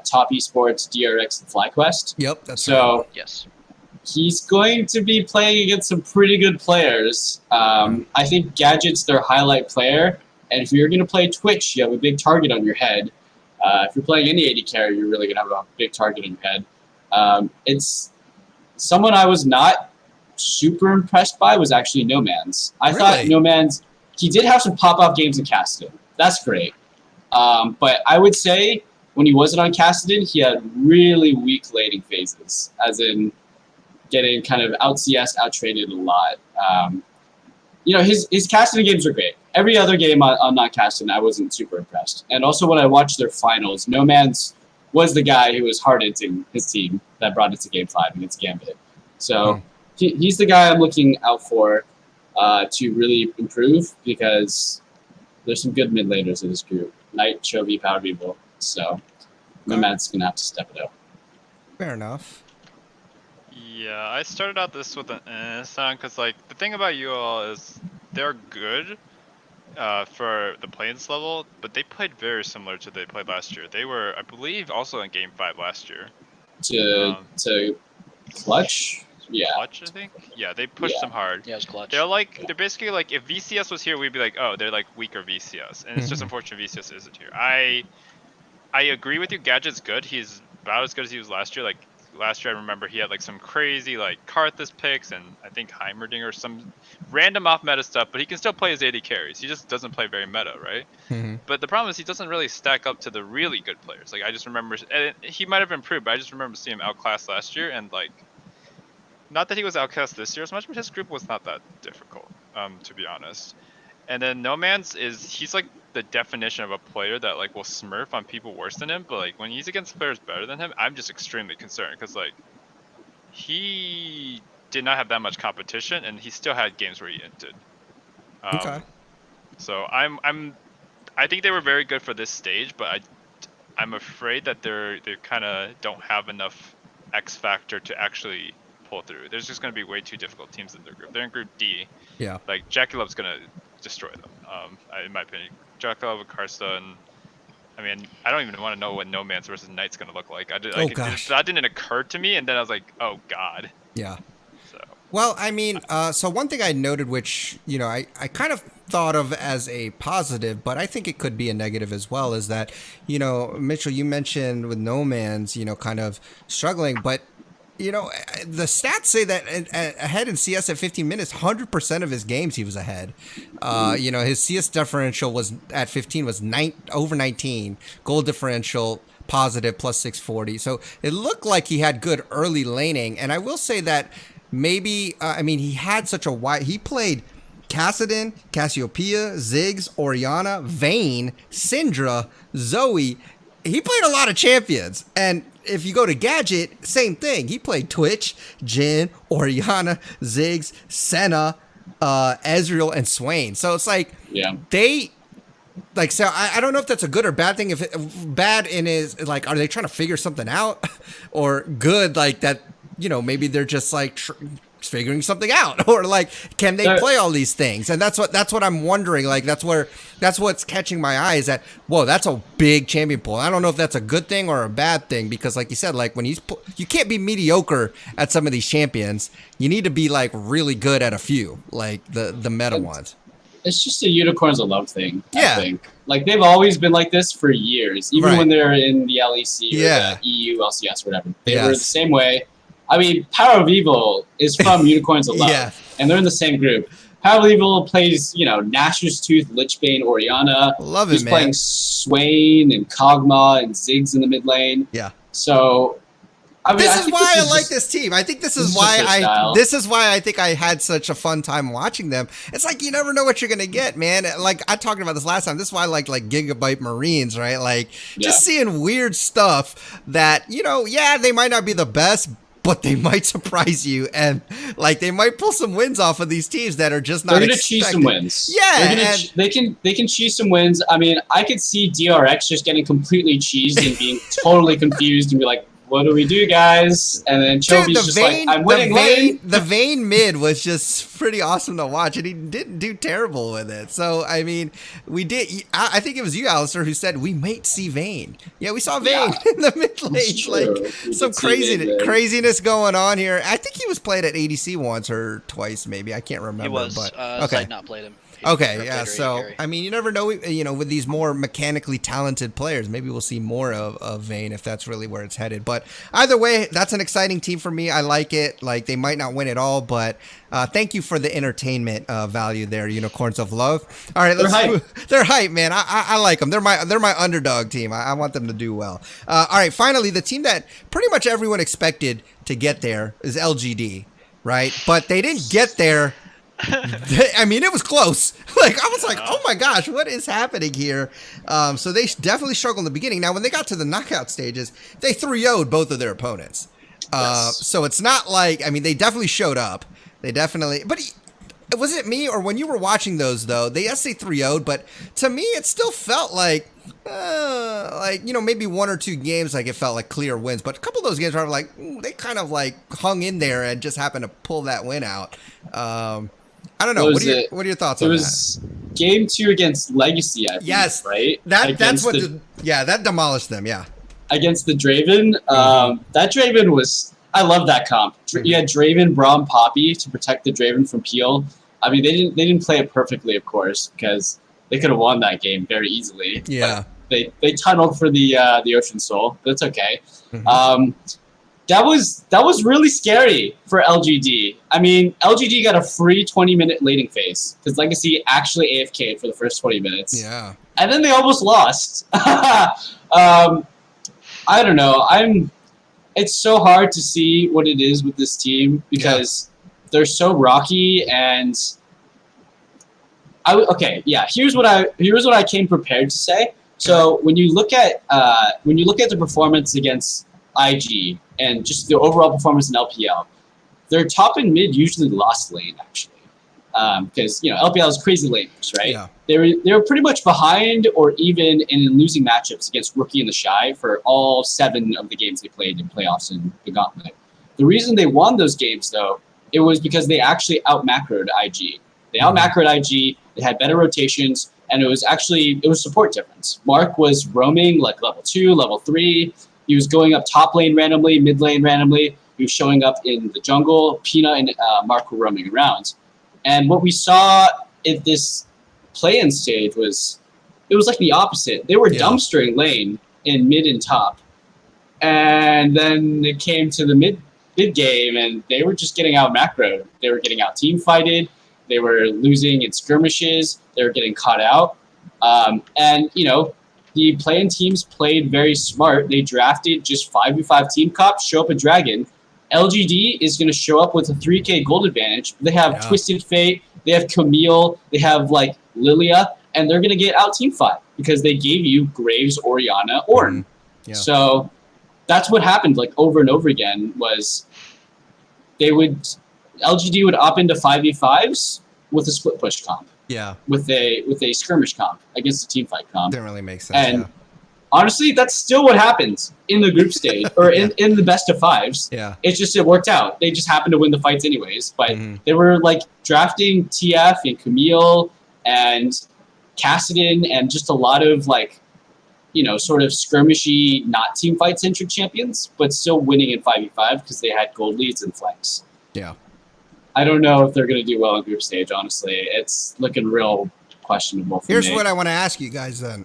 Speaker 3: Top Esports, DRX, and FlyQuest.
Speaker 1: Yep, that's
Speaker 3: so.
Speaker 1: Right.
Speaker 4: Yes.
Speaker 3: He's going to be playing against some pretty good players. I think Gadget's their highlight player, and if you're going to play Twitch, you have a big target on your head. If you're playing any AD carry, you're really going to have a big target on your head. It's someone I was not super impressed by was actually No Man's. I thought No Man's, he did have some pop-off games in Cassidy. That's great. But I would say when he wasn't on Cassidy, he had really weak laning phases, as in getting kind of out-CS, out-traded a lot. His Cassidy games are great. Every other game on not Cassidy, I wasn't super impressed. And also when I watched their finals, No Man's was the guy who was hard-hitting his team that brought it to Game 5 against Gambit. So he's the guy I'm looking out for to really improve because there's some good mid laners in this group. Knight, Chovy, Power Evil. So No Man's going to have to step it up.
Speaker 1: Fair enough.
Speaker 2: Yeah, I started out this with an sound because, like, the thing about you all is they're good for the Plains level, but they played very similar to they played last year. They were, I believe, also in Game 5 last year.
Speaker 3: To Clutch? Yeah.
Speaker 2: Clutch, I think? Yeah, they pushed them hard.
Speaker 4: Yeah, it was Clutch.
Speaker 2: They're basically like, if VCS was here, we'd be like, oh, they're like weaker VCS. And it's just unfortunate VCS isn't here. I agree with you, Gadget's good. He's about as good as he was last year. Like, last year I remember he had like some crazy like Karthus picks and I think Heimerdinger or some random off meta stuff, but he can still play his AD carries. He just doesn't play very meta, right? But the problem is he doesn't really stack up to the really good players. Like I just remember, and he might have improved, but I just remember seeing him outclassed last year, and like, not that he was outclassed this year as much, but his group was not that difficult, to be honest. And then No Man's he's like the definition of a player that like will smurf on people worse than him, but like when he's against players better than him, I'm just extremely concerned because like he did not have that much competition and he still had games where he inted.
Speaker 1: Okay.
Speaker 2: So I think they were very good for this stage, but I'm afraid that they kind of don't have enough X factor to actually pull through. There's just going to be way too difficult teams in their group. They're in Group D.
Speaker 1: Yeah.
Speaker 2: Like Jackie Love's going to destroy them. In my opinion, Jackie Love and Karsta, and I mean, I don't even want to know what No Man's versus Knight's going to look like. That didn't occur to me, and then I was like, oh god.
Speaker 1: Yeah.
Speaker 2: So.
Speaker 1: Well, I mean, so one thing I noted, which, you know, I kind of thought of as a positive, but I think it could be a negative as well, is that, you know, Mitchell, you mentioned with No Man's, you know, kind of struggling, but, you know, the stats say that ahead in CS at 15 minutes, 100% of his games he was ahead. You know, his CS differential was at 15 was over 19, goal differential positive plus 640. So it looked like he had good early laning, and I will say that maybe, I mean, he had such a wide, he played Kassadin, Cassiopeia, Ziggs, Orianna, Vayne, Syndra, Zoe. He played a lot of champions. And if you go to Gadget, same thing. He played Twitch, Jhin, Orianna, Ziggs, Senna, Ezreal, and Swain. So it's like, they, like, so I don't know if that's a good or bad thing. If bad in is like, are they trying to figure something out, or good like that? You know, maybe they're just like figuring something out, or like, can they play all these things? And that's what I'm wondering. Like, that's what's catching my eye is that, whoa, that's a big champion pool. I don't know if that's a good thing or a bad thing, because like you said, like when you can't be mediocre at some of these champions. You need to be like really good at a few, like the meta ones.
Speaker 3: It's just a unicorns of love thing. I think. Like they've always been like this for years, even when they're in the LEC or the EU, LCS, whatever. They were the same way. I mean, Power of Evil is from Unicorns of Love, and they're in the same group. Paddle Evil plays, Nashor's Tooth, Lichbane, Orianna.
Speaker 1: Love it,
Speaker 3: He's
Speaker 1: man.
Speaker 3: playing Swain and Kog'Maw and Ziggs in the mid lane.
Speaker 1: Yeah.
Speaker 3: So,
Speaker 1: this is why I like this team. I think this is why I think I had such a fun time watching them. It's like you never know what you're gonna get, man. Like I talked about this last time. This is why I like Gigabyte Marines, right? Like just seeing weird stuff that they might not be the best, but they might surprise you, and like they might pull some wins off of these teams that are just not.
Speaker 3: They're gonna cheese some wins.
Speaker 1: Yeah,
Speaker 3: they can cheese some wins. I mean, I could see DRX just getting completely cheesed and being totally confused and be like, what do we do, guys? And then Chobi's just like, I'm winning lane.
Speaker 1: The Vayne mid was just pretty awesome to watch, and he didn't do terrible with it. So, I mean, we did. I think it was you, Alistair, who said we might see Vayne. Yeah, we saw Vayne in the mid lane. Like, some craziness going on here. I think he was played at ADC once or twice, maybe. I can't remember.
Speaker 4: He was.
Speaker 1: But,
Speaker 4: okay. Zed not played him.
Speaker 1: Okay, yeah, so, I mean, you never know, with these more mechanically talented players, maybe we'll see more of Vayne if that's really where it's headed. But either way, that's an exciting team for me. I like it. Like, they might not win it all, but thank you for the entertainment value there, Unicorns of Love. All right, they're hype, man. I like them. They're my underdog team. I want them to do well. All right, finally, the team that pretty much everyone expected to get there is LGD, right? But they didn't get there. I mean, it was close. Like, I was like, oh my gosh, what is happening here? So they definitely struggled in the beginning. Now, when they got to the knockout stages, they 3-0'd both of their opponents. So it's not like, I mean, they definitely showed up. But was it me or when you were watching those, though, they 3-0'd, but to me, it still felt like, maybe one or two games, like it felt like clear wins, but a couple of those games were like, they kind of like hung in there and just happened to pull that win out. I don't know. What are your thoughts on that? It was
Speaker 3: game 2 against Legacy, I believe,
Speaker 1: yes,
Speaker 3: right?
Speaker 1: That's what. That demolished them. Yeah.
Speaker 3: Against the Draven, that Draven was. I love that comp. You had Draven, Braum, Poppy to protect the Draven from Peel. I mean, they didn't play it perfectly, of course, because they could have won that game very easily.
Speaker 1: Yeah.
Speaker 3: But they tunneled for the Ocean Soul. That's okay.
Speaker 1: Mm-hmm.
Speaker 3: That was really scary for LGD. I mean, LGD got a free 20-minute laning phase because Legacy actually AFK'd for the first 20 minutes.
Speaker 1: Yeah.
Speaker 3: And then they almost lost. I don't know. It's so hard to see what it is with this team because they're so rocky and here's what I came prepared to say. So when you look at the performance against IG and just the overall performance in LPL, their top and mid usually lost lane actually, because LPL is crazy laners, right?
Speaker 1: Yeah.
Speaker 3: They were pretty much behind or even in losing matchups against Rookie and the Shy for all 7 of the games they played in playoffs in the Gauntlet. The reason they won those games though, it was because they actually out macroed IG. They out macroed IG. They had better rotations, and it was support difference. Mark was roaming like level 2, level 3. He was going up top lane randomly, mid lane randomly. He was showing up in the jungle. Peanut and Mark were roaming around. And what we saw at this play-in stage was like the opposite. They were dumpstering lane in mid and top. And then it came to the mid game, and they were just getting out macroed. They were getting out team fighted. They were losing in skirmishes. They were getting caught out. The play-in teams played very smart. They drafted just 5v5 team cops, show up a dragon. LGD is going to show up with a 3k gold advantage. They have Twisted Fate. They have Camille. They have like Lilia, and they're going to get out team fight because they gave you Graves, Orianna, Ornn. Yeah. So that's what happened like over and over again was LGD would opt into 5v5s with a split push comp.
Speaker 1: Yeah.
Speaker 3: With a skirmish comp against a team fight comp.
Speaker 1: Didn't really make sense.
Speaker 3: And honestly, that's still what happens in the group stage or in the best of 5s.
Speaker 1: Yeah.
Speaker 3: It's just it worked out. They just happened to win the fights anyways. But they were like drafting TF and Camille and Kassadin and just a lot of like, sort of skirmishy, not team fight centric champions, but still winning in 5v5 because they had gold leads and flanks.
Speaker 1: Yeah.
Speaker 3: I don't know if they're going to do well in group stage, honestly. It's looking real questionable for me.
Speaker 1: Here's what I want to ask you guys then.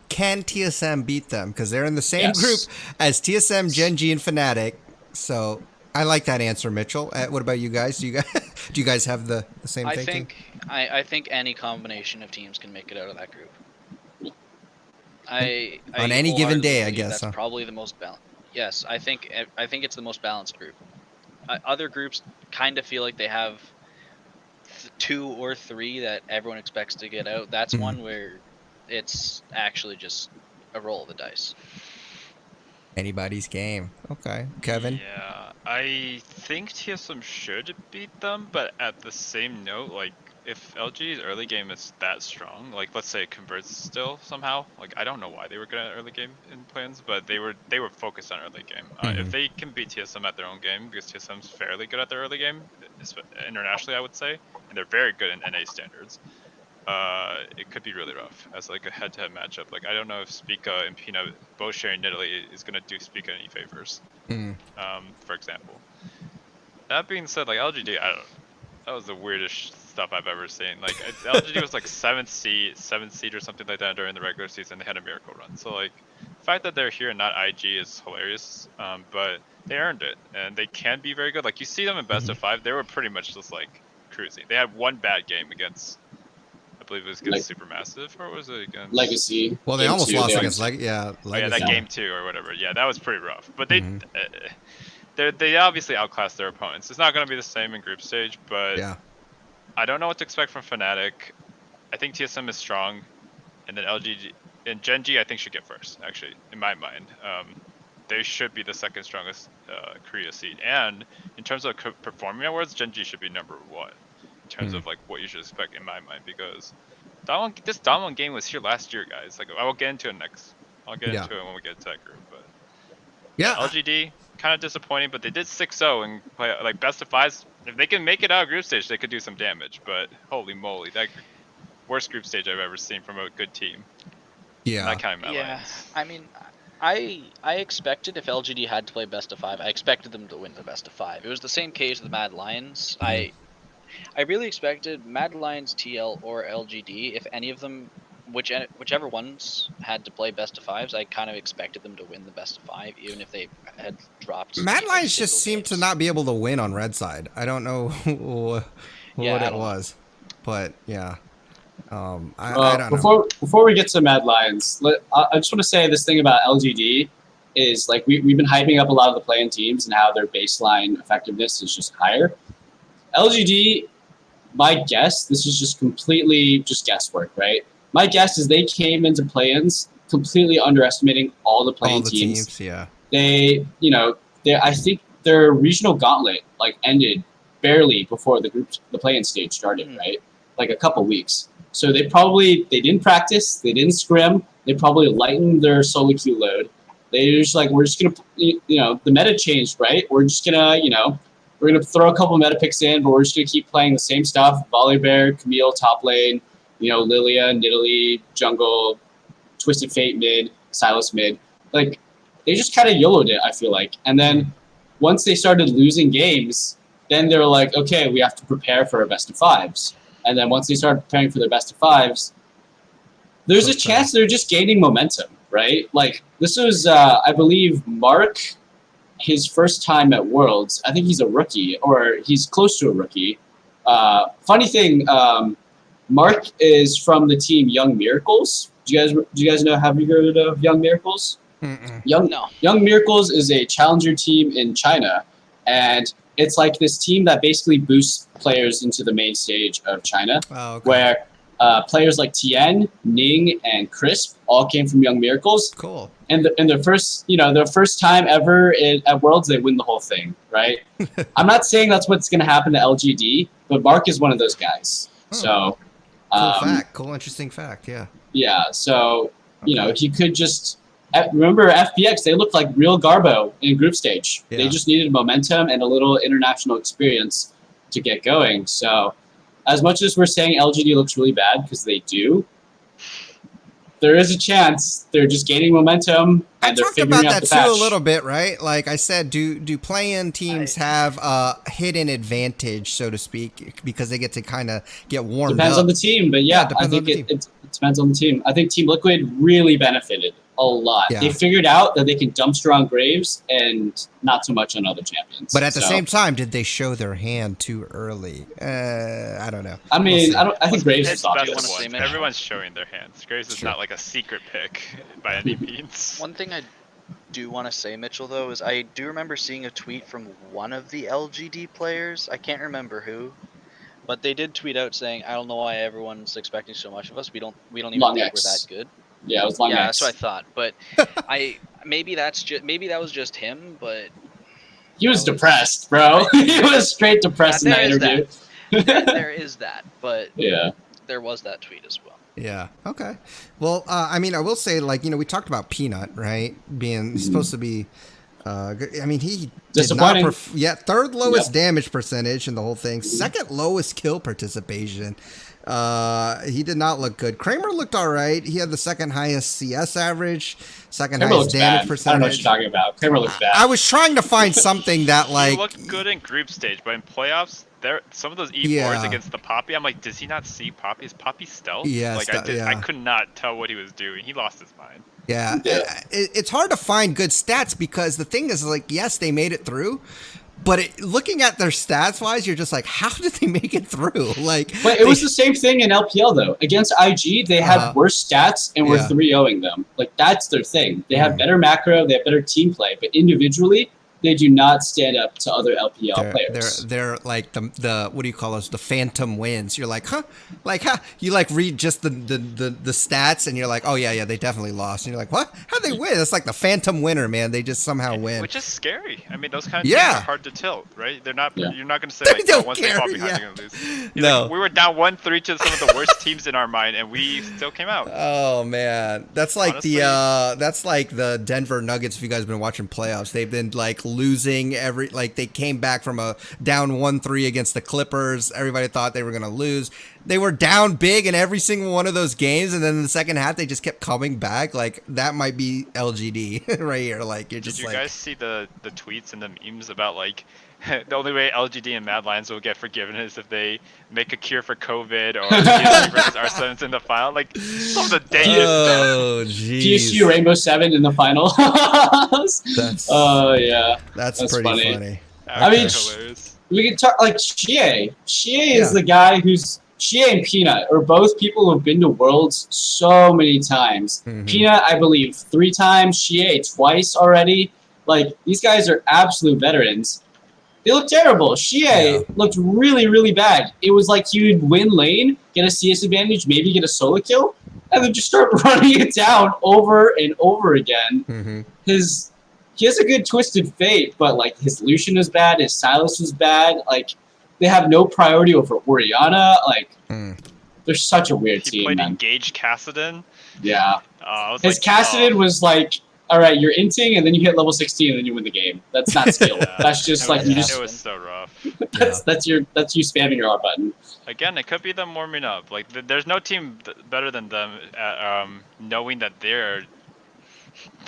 Speaker 1: Can TSM beat them? Because they're in the same group as TSM, Gen G, and Fnatic. So I like that answer, Mitchell. What about you guys? Do Do you guys have the same thinking?
Speaker 4: I think any combination of teams can make it out of that group.
Speaker 1: On any given day, I guess.
Speaker 4: That's probably the most balanced. Yes, I think it's the most balanced group. Other groups kind of feel like they have 2 or 3 that everyone expects to get out. That's one where it's actually just a roll of the dice.
Speaker 1: Anybody's game. Okay. Kevin?
Speaker 2: Yeah, I think TSM should beat them, but at the same note, like, if LG's early game is that strong, like, let's say it converts still somehow, like, I don't know why they were good at early game in plans, but they were focused on early game. If they can beat TSM at their own game, because TSM's fairly good at their early game, internationally, I would say, and they're very good in NA standards, it could be really rough as like a head-to-head matchup. Like, I don't know if Spica and Peanut both sharing Italy is gonna do Spica any favors. For example. That being said, like LGD, that was the weirdest stuff I've ever seen. Like LGD was like 7th seed or something like that during the regular season. They had a miracle run. So like, the fact that they're here and not IG is hilarious. But they earned it, and they can be very good. Like, you see them in best of 5, they were pretty much just like cruising. They had one bad game against, I believe it was against Supermassive, or was it against
Speaker 3: Legacy?
Speaker 1: Well, they almost lost against Legacy. Legacy.
Speaker 2: Oh, yeah, that game 2 or whatever. Yeah, that was pretty rough. But they obviously outclassed their opponents. It's not going to be the same in group stage, but
Speaker 1: yeah.
Speaker 2: I don't know what to expect from Fnatic. I think TSM is strong, and then LG and Gen G I think should get first, actually, in my mind. They should be the second strongest Korea seed. And in terms of performing awards, Gen G should be number 1 in terms of like what you should expect in my mind, because this Damwon game was here last year, guys. Like, I will get into it next. I'll get into it when we get to that group. But
Speaker 1: yeah,
Speaker 2: LGD kind of disappointing, but they did 6-0 and play like best of 5s. If they can make it out of group stage, they could do some damage. But holy moly, that worst group stage I've ever seen from a good team.
Speaker 1: Yeah,
Speaker 2: that kind of
Speaker 4: I mean, I expected if LGD had to play best of 5, I expected them to win the best of 5. It was the same case with the Mad Lions. I really expected Mad Lions, TL, or LGD, if any of them, whichever ones had to play best of 5s, I kind of expected them to win the best of 5, even if they had dropped.
Speaker 1: Mad Lions just seemed to not be able to win on red side. I don't know what it was, but yeah. I don't know.
Speaker 3: Before we get to Mad Lions, I just want to say this thing about LGD is, like, we've been hyping up a lot of the play-in teams and how their baseline effectiveness is just higher. LGD, my guess, this is just completely just guesswork, right? My guess is they came into play-ins completely underestimating all the play-in teams.
Speaker 1: Yeah.
Speaker 3: I think their regional gauntlet ended barely before the play-in stage started, right? Like a couple weeks. So they didn't practice, they didn't scrim, they probably lightened their solo queue load. They just we're just gonna, the meta changed, right? We're just gonna, we're gonna throw a couple meta picks in, but we're just gonna keep playing the same stuff. Volibear, Camille top lane, Lilia, Nidalee, jungle, Twisted Fate mid, Silas mid. Like, they just kind of YOLO'd it, I feel like. And then once they started losing games, then they were like, okay, we have to prepare for our best of 5s. And then once they started preparing for their best of 5s, there's a chance they're just gaining momentum, right? Like, this was, I believe, Mark, his first time at Worlds. I think he's a rookie, or he's close to a rookie. Funny thing, Mark is from the team Young Miracles. Do you guys know? Have you heard of Young Miracles? Young Miracles is a challenger team in China, and it's like this team that basically boosts players into the main stage of China, where players like Tien, Ning, and Crisp all came from Young Miracles.
Speaker 1: Cool.
Speaker 3: And their first time ever at Worlds, they win the whole thing, right? I'm not saying that's what's going to happen to LGD, but Mark is one of those guys. So,
Speaker 1: cool, interesting fact, yeah.
Speaker 3: Yeah, so, he could just... Remember, FPX, they looked like real Garbo in group stage. Yeah. They just needed momentum and a little international experience to get going. So, as much as we're saying LGD looks really bad, because they do, there is a chance they're just gaining momentum and they're figuring out the patch. I talked about that too a
Speaker 1: little bit, right? Like I said, do play-in teams have a hidden advantage, so to speak, because they get to kind of get warmed up?
Speaker 3: Depends on the team, but yeah I think it depends on the team. I think Team Liquid really benefited a lot.
Speaker 1: Yeah.
Speaker 3: They figured out that they can dumpster on Graves and not so much on other champions.
Speaker 1: But at the same time, did they show their hand too early? I don't know.
Speaker 3: I mean, I think Graves is
Speaker 2: obvious.
Speaker 3: obvious.
Speaker 2: Everyone's showing their hands. Graves is not like a secret pick by any means.
Speaker 4: One thing I do want to say, Mitchell, though, is I do remember seeing a tweet from one of the LGD players. I can't remember who, but they did tweet out saying, "I don't know why everyone's expecting so much of us. We don't even think we're that good."
Speaker 3: Yeah, it was Long X.
Speaker 4: That's what I thought. But maybe that was just him. But
Speaker 3: he was depressed, bro. He was straight depressed in that interview.
Speaker 4: There is that, but
Speaker 3: yeah,
Speaker 4: there was that tweet as well.
Speaker 1: Yeah. Okay. Well, I mean, I will say, like, we talked about Peanut, right? Being supposed to be, I mean, he
Speaker 3: disappointing.
Speaker 1: Third lowest damage percentage in the whole thing. Second lowest kill participation. He did not look good. Kramer looked all right. He had the second highest CS average, second highest damage percentage.
Speaker 3: I don't know what you're talking about. Kramer looks bad.
Speaker 1: I was trying to find something that, like,
Speaker 2: he looked good in group stage, but in playoffs, some of those E4s against the Poppy, I'm like, does he not see Poppy? Is Poppy stealth?
Speaker 1: Yeah,
Speaker 2: like I could not tell what he was doing. He lost his mind.
Speaker 1: Yeah. It's hard to find good stats because the thing is, like, yes, they made it through, but looking at their stats wise, you're just like, how did they make it through? Like,
Speaker 3: but it was the same thing in LPL though. Against IG, they had worse stats and were 3-0ing them. Like, that's their thing. They have better macro, they have better team play, but individually, they do not stand up to other LPL players.
Speaker 1: They're like the what do you call those? The phantom wins. You're like, huh? Like, huh? You like read just the stats and you're like, oh yeah, they definitely lost. And you're like, what? How'd they win? It's like the phantom winner, man. They just somehow win.
Speaker 2: Which is scary. I mean, those kind of teams are hard to tilt, right? They're not. You're not going to say like,
Speaker 1: don't
Speaker 2: once
Speaker 1: care.
Speaker 2: they fall behind, they're going to lose.
Speaker 1: No.
Speaker 2: Like, we were down 1-3 to some of the worst teams in our mind, and we still came out.
Speaker 1: Oh man, that's like honestly, that's like the Denver Nuggets. If you guys have been watching playoffs, they've been like losing they came back from a down 1-3 against the Clippers. Everybody thought they were going to lose. They were down big in every single one of those games, and then in the second half they just kept coming back. Like, that might be LGD right here. Like, you're just
Speaker 2: Did you guys see the tweets and the memes about like the only way LGD and Mad Lions will get forgiven is if they make a cure for COVID or PSG versus R7s in the final? Like, some of the dangest stuff.
Speaker 1: Oh, jeez.
Speaker 3: PSG Rainbow 7 in the final. That's
Speaker 1: pretty funny.
Speaker 3: I mean, we can talk like Shie. Shie is the guy who's Shie and Peanut are both people who have been to Worlds so many times. Peanut, I believe, 3 times. Shie twice already. Like, these guys are absolute veterans. They look terrible. Shie looked really, really bad. It was like he would win lane, get a CS advantage, maybe get a solo kill, and then just start running it down over and over again. He has a good Twisted Fate, but like his Lucian is bad, his Silas was bad. Like, they have no priority over Oriana. Like, they're such a weird team.
Speaker 2: He played
Speaker 3: man.
Speaker 2: Engage Kassadin.
Speaker 3: Yeah. His Kassadin was like, all right, you're inting, and then you hit level 16, and then you win the game. That's not skill. That's just like you just.
Speaker 2: It was so rough.
Speaker 3: That's you spamming your R button.
Speaker 2: Again, it could be them warming up. Like, there's no team better than them at knowing that there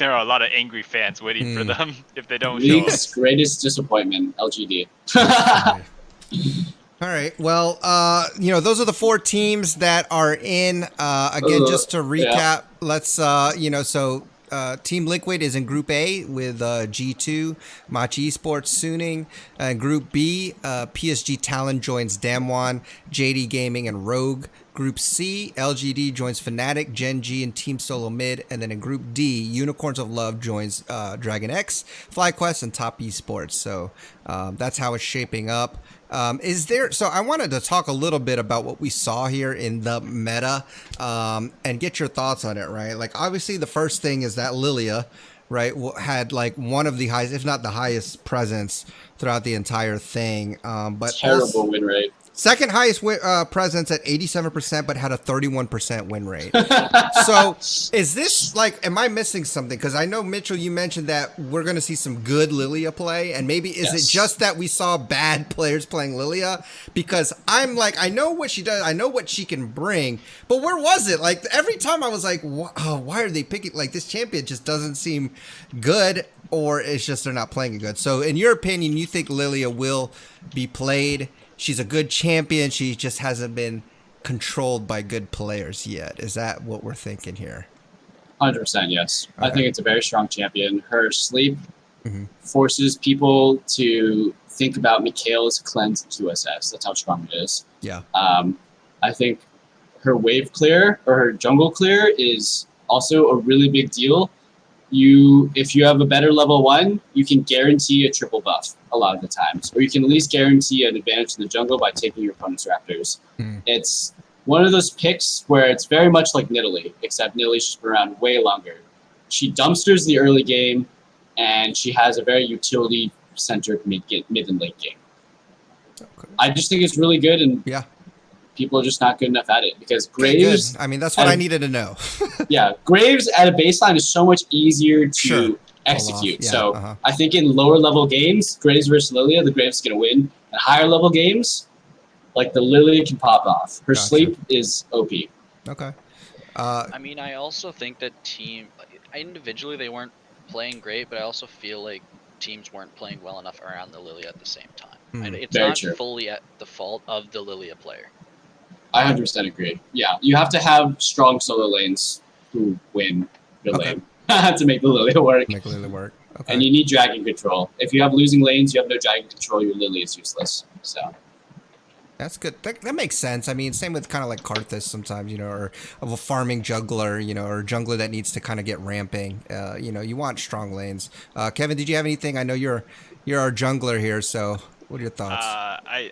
Speaker 2: are a lot of angry fans waiting for them if they don't show up.
Speaker 3: League's greatest disappointment, LGD.
Speaker 1: All right. Well, those are the 4 teams that are in. Again, just to recap, let's, Team Liquid is in Group A with G2, Machi Esports, Suning. Group B, PSG Talon joins Damwon, JD Gaming, and Rogue. Group C, LGD joins Fnatic, Gen G, and Team Solo Mid. And then in Group D, Unicorns of Love joins Dragon X, FlyQuest, and Top Esports. So that's how it's shaping up. So I wanted to talk a little bit about what we saw here in the meta and get your thoughts on it, right? Like, obviously the first thing is that Lilia, right, had like one of the highest, if not the highest presence throughout the entire thing. But
Speaker 3: terrible win rate.
Speaker 1: Second highest presence at 87%, but had a 31% win rate. So is this like, am I missing something? Because I know, Mitchell, you mentioned that we're going to see some good Lilia play. And maybe is it just that we saw bad players playing Lilia? Because I'm like, I know what she does. I know what she can bring. But where was it? Like, every time I was like, why are they picking? Like, this champion just doesn't seem good. Or it's just they're not playing it good. So in your opinion, you think Lilia will be played? She's a good champion. She just hasn't been controlled by good players yet. Is that what we're thinking here?
Speaker 3: 100%, yes.
Speaker 1: Okay.
Speaker 3: I think it's a very strong champion. Her sleep forces people to think about Mikhail's cleanse QSS. That's how strong it is.
Speaker 1: Yeah.
Speaker 3: I think her wave clear or her jungle clear is also a really big deal. If you have a better level 1, you can guarantee a triple buff a lot of the times, or you can at least guarantee an advantage in the jungle by taking your opponent's raptors. It's one of those picks where it's very much like Nidalee, except Nidalee's just been around way longer. She dumpsters the early game, and she has a very utility-centered mid and late game.
Speaker 1: Okay.
Speaker 3: I just think it's really good, and people are just not good enough at it because Graves.
Speaker 1: I mean, that's what I needed to know.
Speaker 3: Yeah, Graves at a baseline is so much easier to execute. So I think in lower level games, Graves versus Lilia, the Graves is going to win. In higher level games, like the Lilia can pop off. Her sleep is OP.
Speaker 1: Okay.
Speaker 4: I mean, I also think that individually they weren't playing great, but I also feel like teams weren't playing well enough around the Lilia at the same time. And it's
Speaker 3: Very
Speaker 4: not
Speaker 3: true.
Speaker 4: fully at the fault of the Lilia player.
Speaker 3: I 100% agree. Yeah, you have to have strong solo lanes who win your lane to make the Lilia work.
Speaker 1: Make Lilia work. Okay.
Speaker 3: And you need dragon control. If you have losing lanes, you have no dragon control, your Lilia is useless. So
Speaker 1: that's good. That makes sense. I mean, same with kind of like Karthus sometimes, or of a farming jungler, or a jungler that needs to kind of get ramping. You want strong lanes. Kevin, did you have anything? I know you're our jungler here, so what are your thoughts?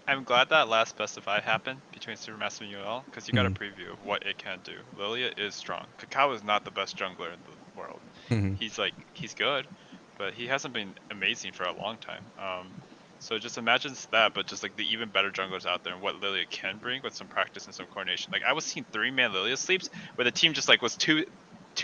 Speaker 2: I'm glad that last best of 5 happened between Supermassive and UL, because you got a preview of what it can do. Lilia is strong. Kakao is not the best jungler in the world. He's good, but he hasn't been amazing for a long time. So just imagine that, but just like the even better junglers out there and what Lilia can bring with some practice and some coordination. Like I was seeing 3-man Lilia sleeps where the team just like was too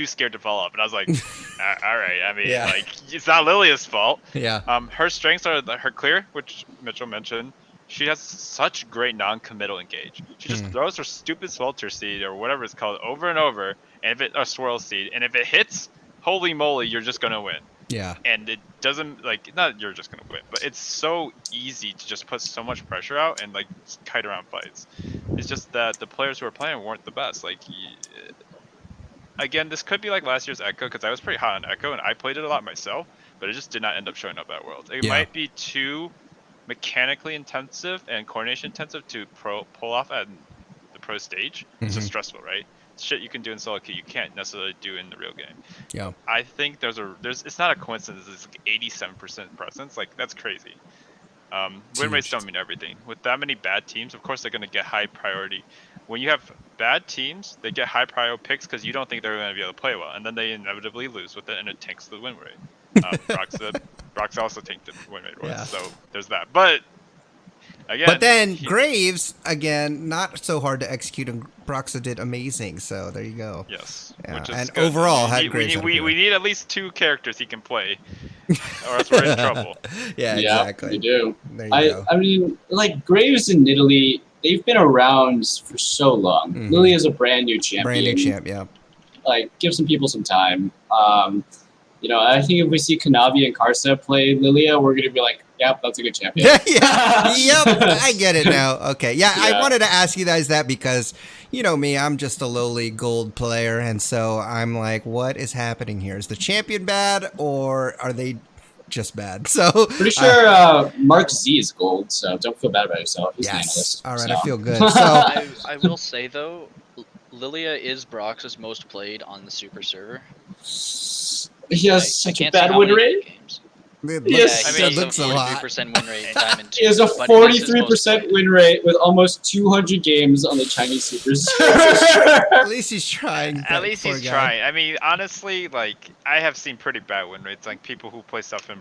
Speaker 2: scared to follow up, and I was like, all right. I mean, like it's not Lilia's fault.
Speaker 1: Yeah.
Speaker 2: Her strengths are her clear, which Mitchell mentioned. She has such great non-committal engage. She just throws her stupid swelter seed or whatever it's called over and over, and a swirl seed, and if it hits, holy moly, you're just gonna win.
Speaker 1: Yeah.
Speaker 2: And it doesn't not you're just gonna win, but it's so easy to just put so much pressure out and like kite around fights. It's just that the players who are playing weren't the best. Like again, this could be like last year's Echo, because I was pretty hot on Echo and I played it a lot myself, but it just did not end up showing up at Worlds. It might be too mechanically intensive and coordination intensive to pull off at the pro stage. It's just stressful, right? Shit you can do in solo queue you can't necessarily do in the real game.
Speaker 1: Yeah. I
Speaker 2: think it's not a coincidence. It's like 87% presence. Like that's crazy. Win rates don't mean everything. With that many bad teams, of course they're going to get high priority. When you have bad teams, they get high priority picks because you don't think they're going to be able to play well, and then they inevitably lose with it, and it tanks the win rate. Brox also tanked the win rate once, so there's that. But again,
Speaker 1: then Graves again, not so hard to execute, and Broxa did amazing. So there you go.
Speaker 2: Yes,
Speaker 1: which is and good. Overall, had Graves.
Speaker 2: We need at least 2 characters he can play, or else we're in trouble.
Speaker 1: Exactly.
Speaker 3: You do.
Speaker 1: There you go.
Speaker 3: I mean, like Graves and Nidalee, they've been around for so long. Lilia is a brand new champion.
Speaker 1: Brand new champ, yeah.
Speaker 3: Like, give some people some time. I think if we see Kanavi and Karsa play Lilia, we're gonna be like, yep, that's a good champion.
Speaker 1: Yep, I get it now. Okay, I wanted to ask you guys that because, me, I'm just a lowly gold player, and so I'm like, what is happening here? Is the champion bad, or are they just bad? So
Speaker 3: pretty sure Mark Z is gold, so don't feel bad about yourself. He's an analyst.
Speaker 1: All right,
Speaker 3: so.
Speaker 1: I feel good. So
Speaker 4: I will say though, Lilia is Brox's most played on the super server.
Speaker 3: He has such a bad win rate.
Speaker 1: Yes,
Speaker 4: it
Speaker 1: looks a lot.
Speaker 4: 43% win rate in Diamond 2.
Speaker 3: He has a 43% win rate with almost 200 games on the Chinese Super Server.
Speaker 1: At least he's trying.
Speaker 2: At least he's trying. I mean, honestly, like I have seen pretty bad win rates. Like people who play stuff in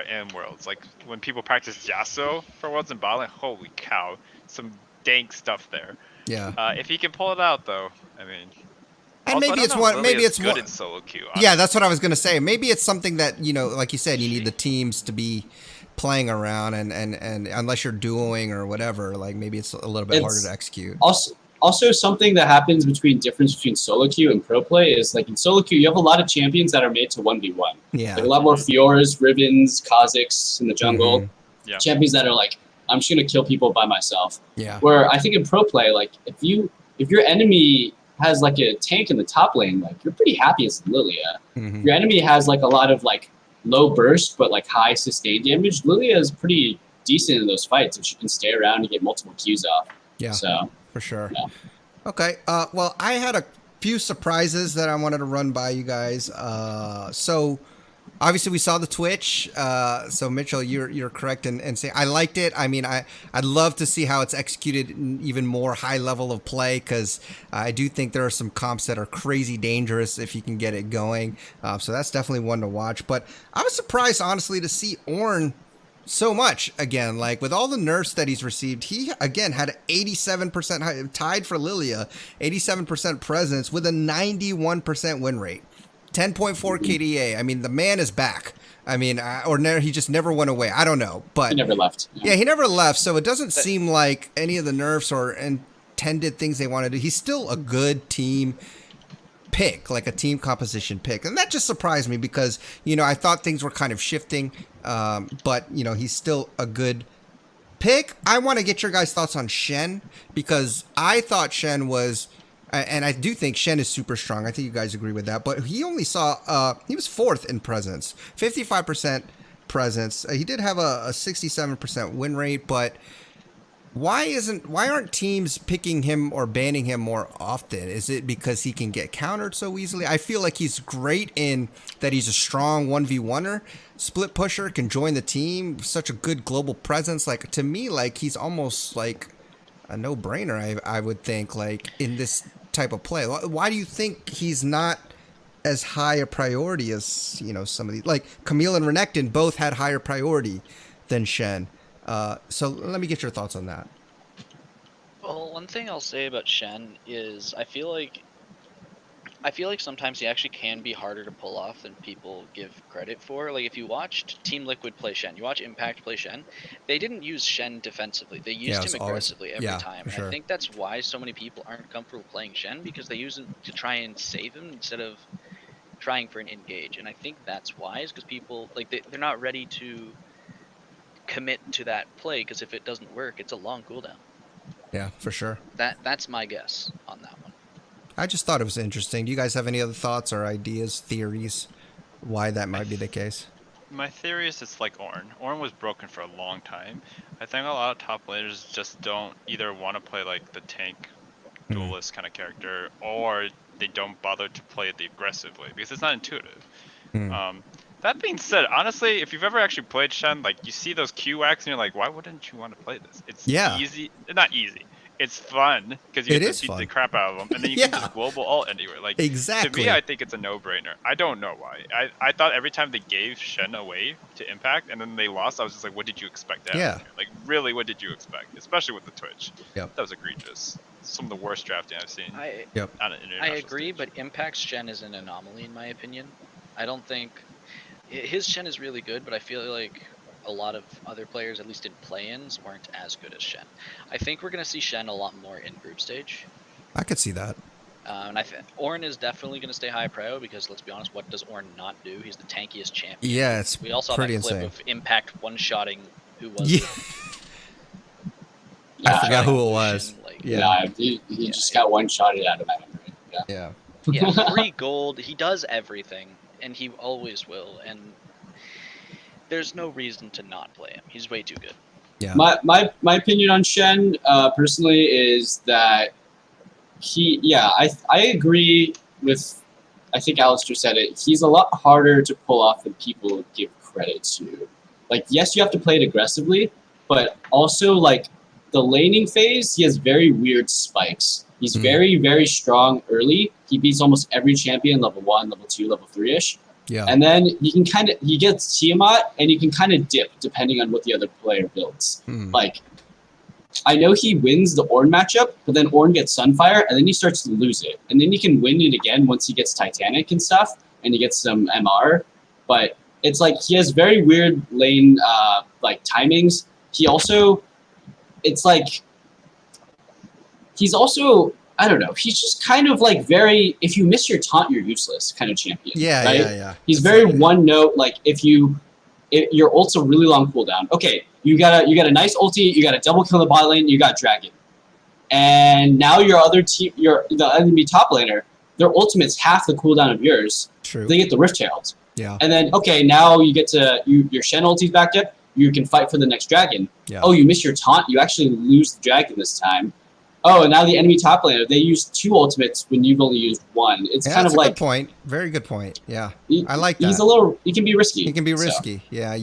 Speaker 2: in Worlds. Like when people practice Yasuo for Worlds and Bot, like holy cow, some dank stuff there.
Speaker 1: Yeah.
Speaker 2: If he can pull it out, though, I mean.
Speaker 1: And
Speaker 2: also,
Speaker 1: maybe it's one. Maybe it's
Speaker 2: good
Speaker 1: one
Speaker 2: in solo queue.
Speaker 1: Honestly. Yeah, that's what I was gonna say. Maybe it's something that like you said, you need the teams to be playing around, and unless you're dueling or whatever, like maybe it's a little bit harder to execute.
Speaker 3: Also, something that happens difference between solo queue and pro play is like in solo queue, you have a lot of champions that are made to 1v1.
Speaker 1: Yeah,
Speaker 3: like a lot more Fioras, Rivens, Kazakhs in the jungle. Yeah. Champions that are like, I'm just gonna kill people by myself.
Speaker 1: Yeah.
Speaker 3: Where I think in pro play, like if your enemy has like a tank in the top lane, like you're pretty happy as Lilia.
Speaker 1: Mm-hmm.
Speaker 3: Your enemy has like a lot of like low burst but like high sustained damage. Lilia is pretty decent in those fights if she can stay around and get multiple Qs off.
Speaker 1: Yeah,
Speaker 3: so
Speaker 1: for sure.
Speaker 3: Yeah.
Speaker 1: Okay. Well, I had a few surprises that I wanted to run by you guys. So obviously we saw the Twitch. So Mitchell, you're correct in saying I liked it. I mean, I'd love to see how it's executed in even more high level of play, because I do think there are some comps that are crazy dangerous if you can get it going. So that's definitely one to watch. But I was surprised, honestly, to see Ornn so much again. Like with all the nerfs that he's received, he again had 87% tied for Lilia, 87% presence with a 91% win rate. 10.4 KDA. I mean, the man is back. I mean, he just never went away. I don't know, but
Speaker 3: he never left.
Speaker 1: Yeah, he never left. So it doesn't seem like any of the nerfs or intended things they want to do. He's still a good team pick, like a team composition pick, and that just surprised me because I thought things were kind of shifting, but he's still a good pick. I want to get your guys' thoughts on Shen, because I thought Shen was. And I do think Shen is super strong. I think you guys agree with that. But he only saw, he was 4th in presence, 55% presence. He did have a 67% win rate, but why aren't teams picking him or banning him more often? Is it because he can get countered so easily? I feel like he's great in that he's a strong 1v1er, split pusher, can join the team, such a good global presence. Like, to me, like, he's almost like a no-brainer, I would think, like, in this type of play. Why do you think he's not as high a priority as some of these, like Camille and Renekton both had higher priority than Shen? So let me get your thoughts on that.
Speaker 4: Well, one thing I'll say about Shen is I feel like sometimes he actually can be harder to pull off than people give credit for. Like, if you watched Team Liquid play Shen, you watch Impact play Shen, they didn't use Shen defensively. They used him aggressively every time. And I think that's why so many people aren't comfortable playing Shen, because they use him to try and save him instead of trying for an engage. And I think that's why, is because people, like, they're not ready to commit to that play, because if it doesn't work, it's a long cooldown.
Speaker 1: Yeah, for sure.
Speaker 4: That's my guess on that one.
Speaker 1: I just thought it was interesting. Do you guys have any other thoughts or ideas, theories, why that might be the case?
Speaker 2: My theory is it's like Ornn. Ornn was broken for a long time. I think a lot of top laners just don't either want to play like the tank duelist kind of character, or they don't bother to play it the aggressive way because it's not intuitive. That being said, honestly, if you've ever actually played Shen, like, you see those Q whacks and you're like, why wouldn't you want to play this? It's easy. Not easy. It's fun because you get to beat the crap out of them, and then you can just global ult anywhere. Like,
Speaker 1: exactly.
Speaker 2: To me, I think it's a no-brainer. I don't know why. I thought every time they gave Shen away to Impact and then they lost, I was just like, what did you expect to happen here? Like, really, what did you expect? Especially with the Twitch. That was egregious. Some of the worst drafting I've seen.
Speaker 4: I agree,
Speaker 2: stage.
Speaker 4: But Impact's Shen is an anomaly in my opinion. I don't think his Shen is really good, but I feel like a lot of other players, at least in play-ins, weren't as good as Shen. I think we're going to see Shen a lot more in group stage.
Speaker 1: I could see that.
Speaker 4: And Ornn is definitely going to stay high prio, because let's be honest, what does Ornn not do? He's the tankiest champion.
Speaker 1: Yeah, it's
Speaker 4: we also
Speaker 1: pretty
Speaker 4: have that clip
Speaker 1: insane.
Speaker 4: of Impact one-shotting who was it?
Speaker 1: I forgot who it was.
Speaker 3: He just got one-shotted out of my memory.
Speaker 4: Yeah, free gold. He does everything, and he always will. And there's no reason to not play him. He's way too good.
Speaker 1: Yeah.
Speaker 3: My opinion on Shen, personally, is that I agree with, I think Alistair said it, he's a lot harder to pull off than people give credit to. Like, yes, you have to play it aggressively, but also, like, the laning phase, he has very weird spikes. He's very, very strong early. He beats almost every champion, level 1, level 2, level 3-ish.
Speaker 1: Yeah.
Speaker 3: And then he gets Tiamat, and you can kind of dip depending on what the other player builds. Like, I know he wins the Ornn matchup, but then Ornn gets Sunfire, and then he starts to lose it. And then he can win it again once he gets Titanic and stuff, and he gets some MR. But it's like he has very weird lane timings. He also, it's like, he's also, I don't know, he's just kind of like very, if you miss your taunt, you're useless kind of champion. Yeah. He's very one note, like if your ult's a really long cooldown. Okay, you got a nice ulti, you got a double kill in the bot lane, you got Dragon. and now your other team, the enemy top laner, their ultimate's half the cooldown of yours.
Speaker 1: True.
Speaker 3: They get the Rift Herald.
Speaker 1: Yeah.
Speaker 3: And then, okay, now you get to, your Shen ulti's backed up, you can fight for the next dragon.
Speaker 1: Yeah.
Speaker 3: Oh, you miss your taunt, you actually lose the dragon this time. Oh, and now the enemy top laner, they use 2 ultimates when you've only used 1. It's kind of like...
Speaker 1: Good point. Very good point. Yeah. I like that.
Speaker 3: He can be risky.
Speaker 1: He can be risky. So, yeah.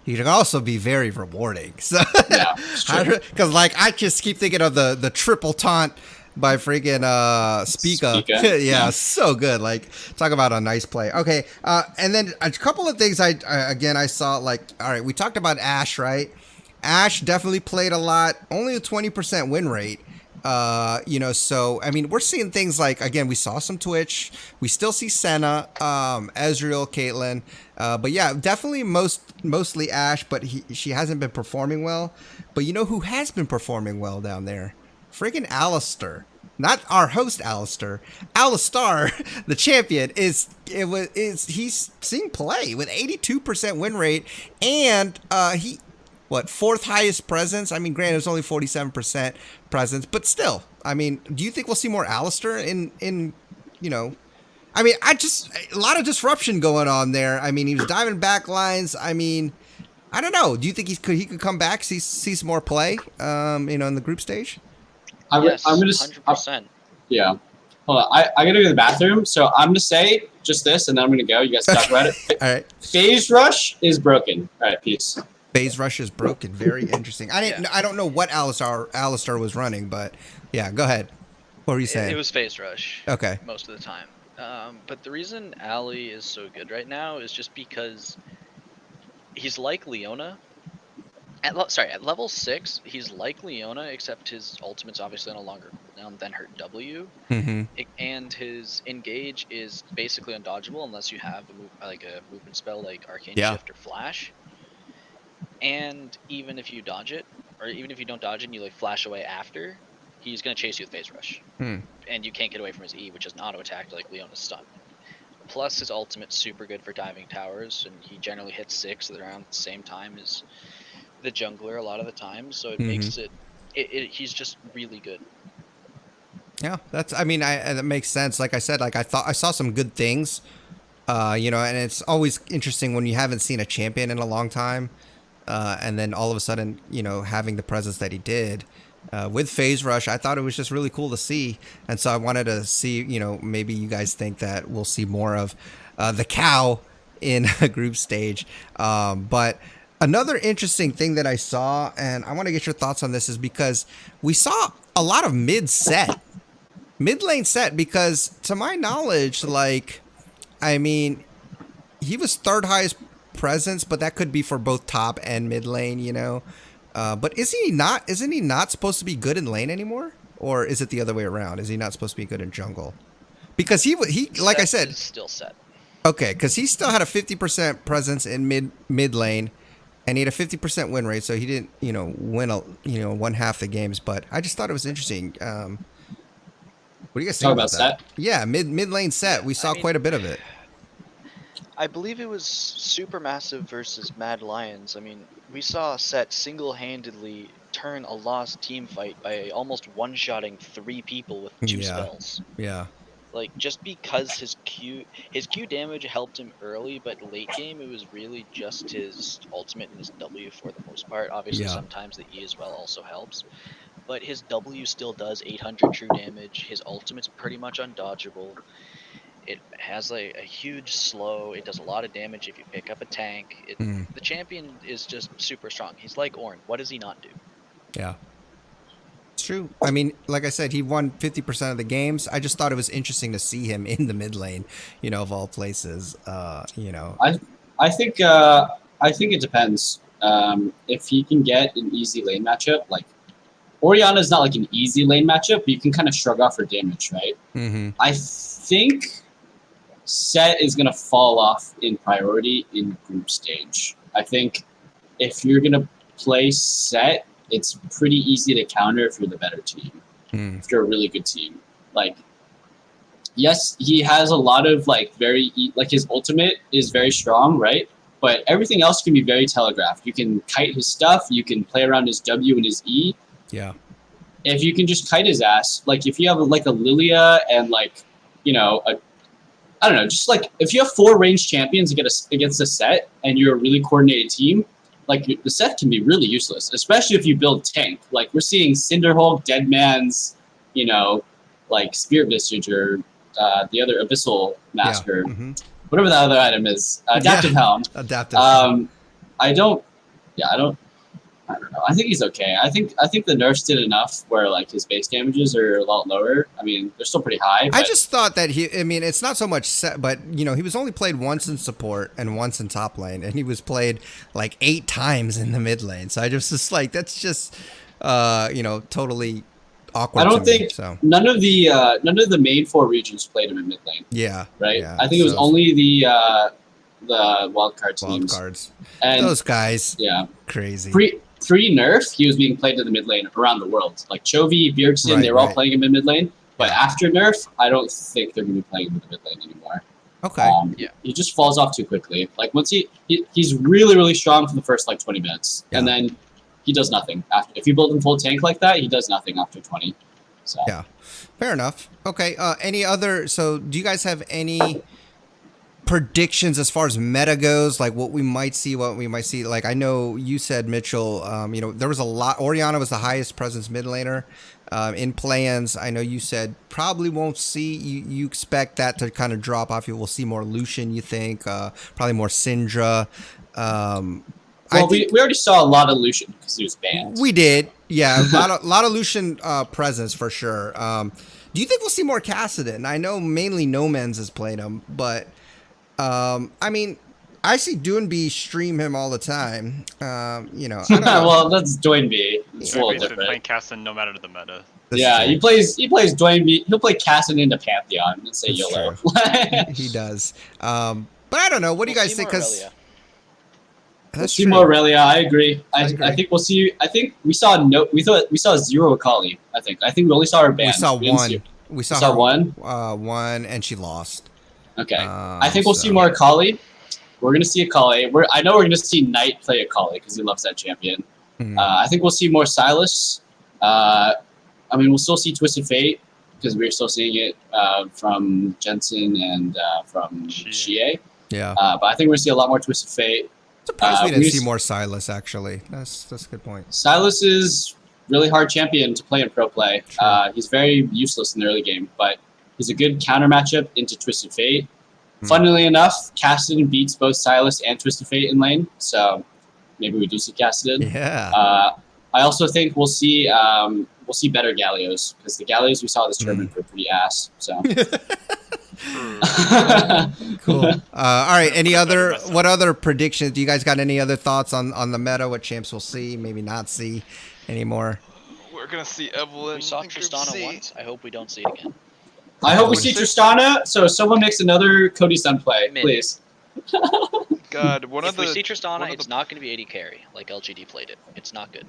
Speaker 1: He can also be very rewarding. So,
Speaker 3: yeah.
Speaker 1: Because, like, I just keep thinking of the triple taunt by freaking Spica. Yeah, so good. Like, talk about a nice play. Okay, and then a couple of things I saw, like, all right, we talked about Ashe, right? Ashe definitely played a lot, only a 20% win rate. So, I mean, we're seeing things like, again, we saw some Twitch. We still see Senna, Ezreal, Caitlyn. But yeah, definitely mostly Ashe, but she hasn't been performing well. But you know who has been performing well down there? Freaking Alistar. Not our host Alistar. Alistar, the champion, he's seeing play with 82% win rate, and fourth highest presence? I mean, granted, it's only 47% presence, but still, I mean, do you think we'll see more Alistar in I mean, a lot of disruption going on there. I mean, he was diving back lines. I mean, I don't know. Do you think he could come back, see some more play, in the group stage?
Speaker 4: Yes,
Speaker 3: I'm gonna
Speaker 4: 100%.
Speaker 3: Yeah. Hold on. I gotta go to the bathroom, so I'm gonna say just this, and then I'm gonna go. You guys talk about it.
Speaker 1: All right.
Speaker 3: Phase Rush is broken. All right, peace.
Speaker 1: Phase Rush is broken. Very interesting. I don't know what Alistar was running, but yeah, go ahead. What were you saying?
Speaker 4: It was Phase Rush.
Speaker 1: Okay.
Speaker 4: Most of the time. But the reason Ali is so good right now is just because he's like Leona. At level 6, he's like Leona, except his ultimate's obviously on a longer cooldown than her W.
Speaker 1: Mm-hmm.
Speaker 4: And his engage is basically undodgeable unless you have a movement spell like Arcane Shift or Flash. And even if you dodge it, or even if you don't dodge it and you flash away after, he's going to chase you with Phase Rush. And you can't get away from his E, which is an auto attack like Leona's stun. Plus his ultimate's super good for diving towers, and he generally hits 6 around the same time as the jungler a lot of the time, so it makes he's just really good.
Speaker 1: Yeah, that makes sense. Like I said, I saw some good things, and it's always interesting when you haven't seen a champion in a long time, and then all of a sudden, having the presence that he did with Phase Rush, I thought it was just really cool to see, and so I wanted to see, maybe you guys think that we'll see more of the cow in a group stage, but. Another interesting thing that I saw, and I want to get your thoughts on this, is because we saw a lot of mid lane set, because to my knowledge, he was third highest presence, but that could be for both top and mid lane, but isn't he not supposed to be good in lane anymore? Or is it the other way around? Is he not supposed to be good in jungle? Because he like I said,
Speaker 4: is still set.
Speaker 1: Okay, because he still had a 50% presence in mid lane. And he had a 50% win rate, so he didn't, win one half the games. But I just thought it was interesting. What do you guys think about that? Yeah, mid lane set. We saw quite a bit of it.
Speaker 4: I believe it was Supermassive versus Mad Lions. I mean, we saw Set single-handedly turn a lost team fight by almost one-shotting 3 people with 2 spells.
Speaker 1: Yeah.
Speaker 4: Just because his Q damage helped him early, but late game it was really just his ultimate and his W for the most part. Obviously, sometimes the E as well also helps, but his W still does 800 true damage. His ultimate's pretty much undodgeable. It has a huge slow. It does a lot of damage if you pick up a tank. The champion is just super strong. He's like Ornn. What does he not do?
Speaker 1: Yeah. It's true. I mean, like I said, he won 50% of the games. I just thought it was interesting to see him in the mid lane, of all places.
Speaker 3: I think it depends. If he can get an easy lane matchup, Orianna is not an easy lane matchup, but you can kind of shrug off her damage, right?
Speaker 1: Mm-hmm.
Speaker 3: I think Set is gonna fall off in priority in group stage. I think if you're gonna play Set, it's pretty easy to counter if you're the better team. If you're a really good team. Yes, he has a lot of his ultimate is very strong, right? But everything else can be very telegraphed. You can kite his stuff, you can play around his W and his E.
Speaker 1: Yeah.
Speaker 3: if you can just kite his ass, like if you have like a Lilia and like, you know, I don't know, just like if you have 4 ranged champions against a set and you're a really coordinated team, like the set can be really useless, especially if you build tank. Like we're seeing Cinderhulk, Deadman's, you know, like Spirit Visage or the other Abyssal Masker, whatever that other item is, Adaptive Hound.
Speaker 1: Adaptive Hound.
Speaker 3: I don't know. I think he's okay. I think the nerfs did enough where like his base damages are a lot lower. I mean, they're still pretty high. But
Speaker 1: I just thought that it's not so much set, but you know, he was only played once in support and once in top lane, and he was played like 8 times in the mid lane. So I just like that's just you know, totally awkward.
Speaker 3: I don't think none of the main 4 regions played him in mid lane.
Speaker 1: Yeah.
Speaker 3: Right.
Speaker 1: Yeah,
Speaker 3: I think it was only the wildcard teams.
Speaker 1: Wildcards.
Speaker 3: And
Speaker 1: those guys.
Speaker 3: Yeah.
Speaker 1: Crazy.
Speaker 3: Pre-nerf, he was being played in the mid lane around the world. Like Chovy, Bjergsen, they were all playing him in mid lane. But after nerf, I don't think they're going to be playing him in the mid lane anymore.
Speaker 1: Okay.
Speaker 3: He just falls off too quickly. Like once he's really, really strong for the first like 20 minutes. And then he does nothing. After. If you build him full tank like that, he does nothing after 20. So.
Speaker 1: Yeah. Fair enough. Okay. Any other, so do you guys have any predictions as far as meta goes, like what we might see? Like I know you said, Mitchell, you know, there was a lot. Orianna was the highest presence mid laner in play-ins. I know you said probably won't see, you expect that to kind of drop off. You will see more Lucian, you think, probably more Syndra.
Speaker 3: Well, we already saw a lot of Lucian because he was banned.
Speaker 1: We did, yeah, a lot of Lucian presence for sure. Do you think we'll see more Kassadin? I know mainly Nomens has played him, but I mean, I see Doinby stream him all the time. You know, I don't know.
Speaker 3: Well, that's Doinby. It's a little different.
Speaker 2: Been playing Kassadin no matter the meta.
Speaker 3: That's true. he plays Doinby. He'll play Kassadin into Pantheon and say
Speaker 1: that's
Speaker 3: YOLO.
Speaker 1: He does. But I don't know. What do you guys think? Because
Speaker 3: we'll see more Aurelia. I agree. I think we'll see. I think we saw we saw 0 Akali. I think we only saw her banned.
Speaker 1: We saw one. We saw her,
Speaker 3: one.
Speaker 1: One, and she lost.
Speaker 3: Okay. I think we'll see more Akali. We're gonna see Akali. I know we're gonna see Knight play Akali because he loves that champion. I think we'll see more Sylas. I mean, we'll still see Twisted Fate because we're still seeing it from Jensen and from Xie.
Speaker 1: Yeah.
Speaker 3: But I think we're gonna see a lot more Twisted Fate.
Speaker 1: Surprised we didn't see more Sylas, actually. That's a good point.
Speaker 3: Sylas is really hard champion to play in pro play. He's very useless in the early game, but he's a good counter matchup into Twisted Fate. Funnily enough, Kassadin beats both Sylas and Twisted Fate in lane, so maybe we do see Kassadin.
Speaker 1: Yeah.
Speaker 3: I also think we'll see better Gallios because the Gallios we saw this tournament were pretty ass. So.
Speaker 1: Cool. All right. What other predictions? Do you guys got any other thoughts on the meta? What champs we'll see, maybe not see anymore?
Speaker 2: We're gonna see Evelyn.
Speaker 4: We saw Tristana once. I hope we don't see it again.
Speaker 3: I hope we see Tristana. So someone makes another Cody Sun play, please.
Speaker 2: God,
Speaker 4: if we see Tristana, it's not going to be AD carry like LGD played it. It's not good.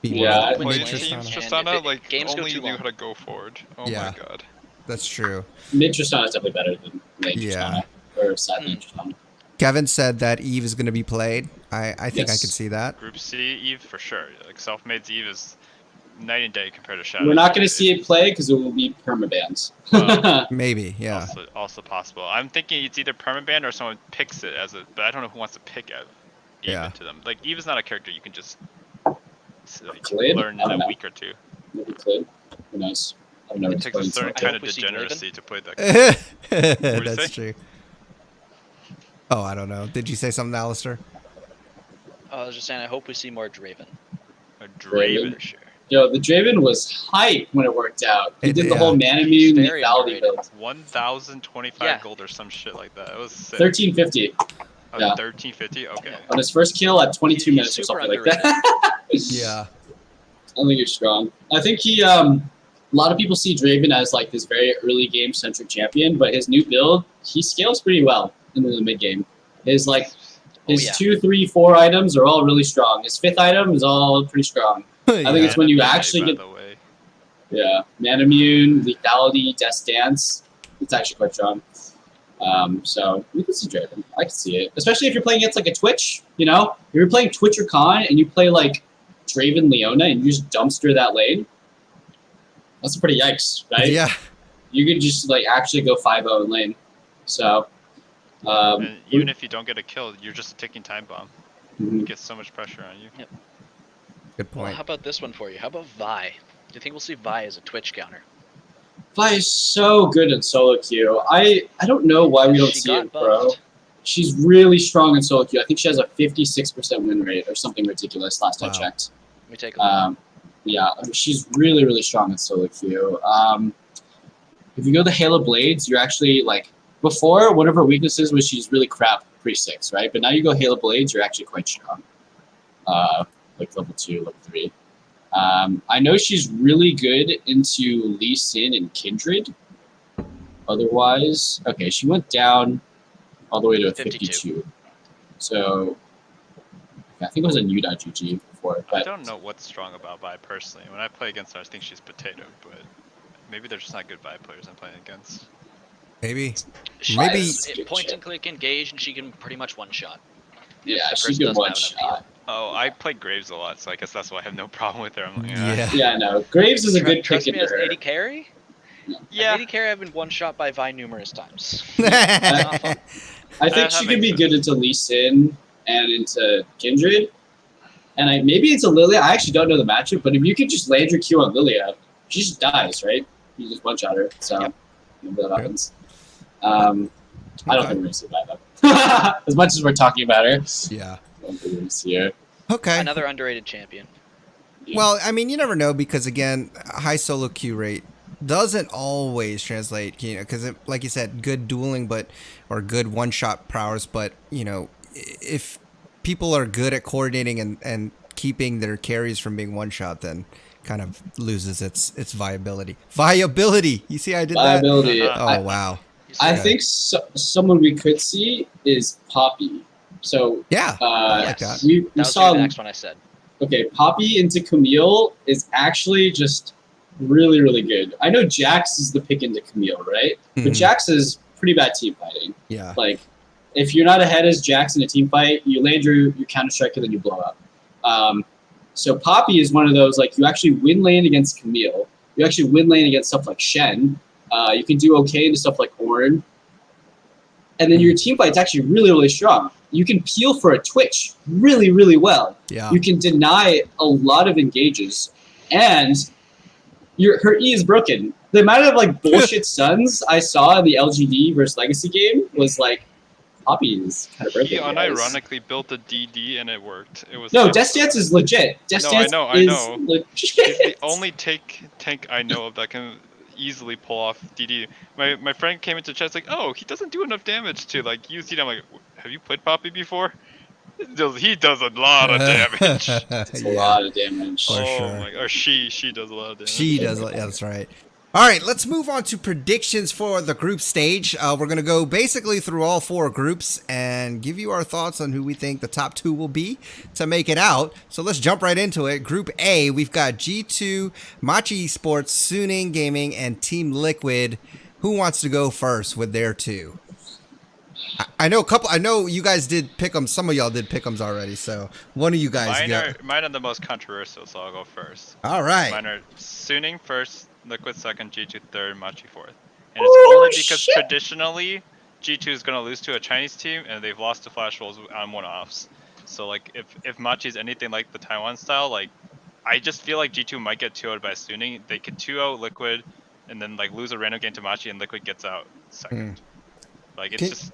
Speaker 3: Yeah,
Speaker 2: Tristana, like
Speaker 4: games
Speaker 2: only
Speaker 4: go too
Speaker 2: knew
Speaker 4: long.
Speaker 2: how to go forward. Oh
Speaker 1: Yeah.
Speaker 2: my god.
Speaker 1: That's true.
Speaker 3: Mid Tristana is definitely better than late Tristana or side lane Tristana.
Speaker 1: Kevin said that Eve is going to be played. I think I could see that.
Speaker 2: Group C Eve for sure. Like self-made Eve is night and day compared to Shadow.
Speaker 3: We're not going to see it play because it will be permabans.
Speaker 1: Maybe, yeah.
Speaker 2: Also possible. I'm thinking it's either permaban or someone picks it as a, but I don't know who wants to pick it to them. Like Eve is not a character you can just learn in a week or two.
Speaker 3: Maybe Clid. Who knows? I don't know.
Speaker 2: It takes a certain kind of degeneracy to play that character.
Speaker 1: That's true. Oh, I don't know. Did you say something, Alistair?
Speaker 4: I was just saying, I hope we see more Draven.
Speaker 2: A Draven, for sure.
Speaker 3: Yo, the Draven was hype when it worked out. He did the whole Manamune lethality build.
Speaker 2: 1,025 gold or some shit like that. It was sick.
Speaker 3: 1350.
Speaker 2: Oh, 1350? Okay.
Speaker 3: On his first kill at 22 minutes or something like that.
Speaker 1: Yeah.
Speaker 3: I think you're strong. I think he, a lot of people see Draven as like this very early game centric champion, but his new build, he scales pretty well into the mid game. His 2, 3, 4 items are all really strong. His 5th item is all pretty strong. I think it's when you actually get, Manamune, lethality, Death Dance. It's actually quite strong. So we can see Draven. I can see it, especially if you're playing against like a Twitch. You know, if you're playing Twitch or Khan and you play like Draven Leona and you just dumpster that lane, That's a pretty yikes, right?
Speaker 1: Yeah.
Speaker 3: You could just like actually go 5-0 in lane. So.
Speaker 2: And even if you don't get a kill, you're just a ticking time bomb.
Speaker 3: Mm-hmm.
Speaker 2: You get so much pressure on you.
Speaker 4: Yep.
Speaker 1: Good point.
Speaker 4: Well, how about this one for you? How about Vi? Do you think we'll see Vi as a Twitch counter?
Speaker 3: Vi is so good in solo queue. I don't know why we don't see it, bro. She's really strong in solo queue. I think she has a 56% win rate or something ridiculous last I checked.
Speaker 4: Let me take a look.
Speaker 3: Yeah, she's really, really strong in solo queue. If you go the Halo Blades, you're actually like, before, one of her weaknesses was she's really crap pre-6, right? But now you go Halo Blades, you're actually quite strong. Like level 2, level 3. I know she's really good into Lee Sin and Kindred. Otherwise, okay, she went down all the way to a 52. So, I think it was a new.gg before. But
Speaker 2: I don't know what's strong about Vi personally. When I play against her, I think she's potato, but maybe they're just not good Vi players I'm playing against.
Speaker 1: Maybe.
Speaker 4: Point and click engage, and she can pretty much one-shot.
Speaker 3: Yeah, she can one-shot.
Speaker 2: Oh, I play Graves a lot, so I guess that's why I have no problem with her. I'm like,
Speaker 3: yeah, I know. Graves is a good pick.
Speaker 4: Trust me, as an AD carry?
Speaker 2: Yeah.
Speaker 4: As AD carry, I've been one-shot by Vi numerous times.
Speaker 3: I think she could be good into Lee Sin and into Kindred. And maybe it's a Lilia. I actually don't know the matchup, but if you could just land your Q on Lilia, she just dies, right? You just one-shot her, so maybe that happens. I don't think we're going to survive that. As much as we're talking about her.
Speaker 1: Yeah.
Speaker 3: I don't think we're going to see her.
Speaker 1: Okay.
Speaker 4: Another underrated champion.
Speaker 3: Yeah.
Speaker 1: Well, I mean, you never know because, again, high solo Q rate doesn't always translate, because, like you said, good dueling or good one-shot prowess, but, if people are good at coordinating and keeping their carries from being one-shot, then kind of loses its viability. Viability! You see I did
Speaker 3: Viability.
Speaker 1: that? Oh, wow.
Speaker 3: I think someone we could see is Poppy. So
Speaker 1: yeah, I like that.
Speaker 4: We saw the next one I said.
Speaker 3: Okay, Poppy into Camille is actually just really, really good. I know Jax is the pick into Camille, right? But Jax is pretty bad team fighting.
Speaker 1: Yeah.
Speaker 3: Like, if you're not ahead as Jax in a team fight, you land your counter strike and then you blow up. So Poppy is one of those, like, you actually win lane against Camille. You actually win lane against stuff like Shen. You can do okay into stuff like Ornn. And then your team fight's actually really, really strong. You can peel for a Twitch really, really well.
Speaker 1: Yeah.
Speaker 3: You can deny a lot of engages. And her E is broken. The amount of like bullshit stuns I saw in the LGD versus Legacy game was like, Poppy is kind of broken.
Speaker 2: He unironically built a DD and it worked. It was
Speaker 3: Death Stance is legit. Death Stance
Speaker 2: I know.
Speaker 3: legit.
Speaker 2: He's the only tank I know of that can easily pull off DD. My friend came into chat like, oh, he doesn't do enough damage to like use DD. I'm like, have you played Poppy before? He does a lot of damage.
Speaker 3: It's a lot of damage.
Speaker 1: For sure.
Speaker 2: My, or she does a lot of damage.
Speaker 1: She does. Yeah, that's right. All right, let's move on to predictions for the group stage. We're going to go basically through all 4 groups and give you our thoughts on who we think the top 2 will be to make it out. So let's jump right into it. Group A, we've got G2, Machi Esports, Suning Gaming, and Team Liquid. Who wants to go first with their 2? I know you guys did pick them. Some of y'all did pick them already. So one of you guys
Speaker 2: mine are the most controversial, so I'll go first.
Speaker 1: All right.
Speaker 2: Mine are Suning first, Liquid second, G2 third, Machi fourth. And it's only because traditionally G2 is going to lose to a Chinese team and they've lost to Flash Wolves on one-offs. So like if Machi is anything like the Taiwan style, like I just feel like G2 might get 2-0'd by Suning. They could 2-0 Liquid and then like lose a random game to Machi and Liquid gets out second. Like it's just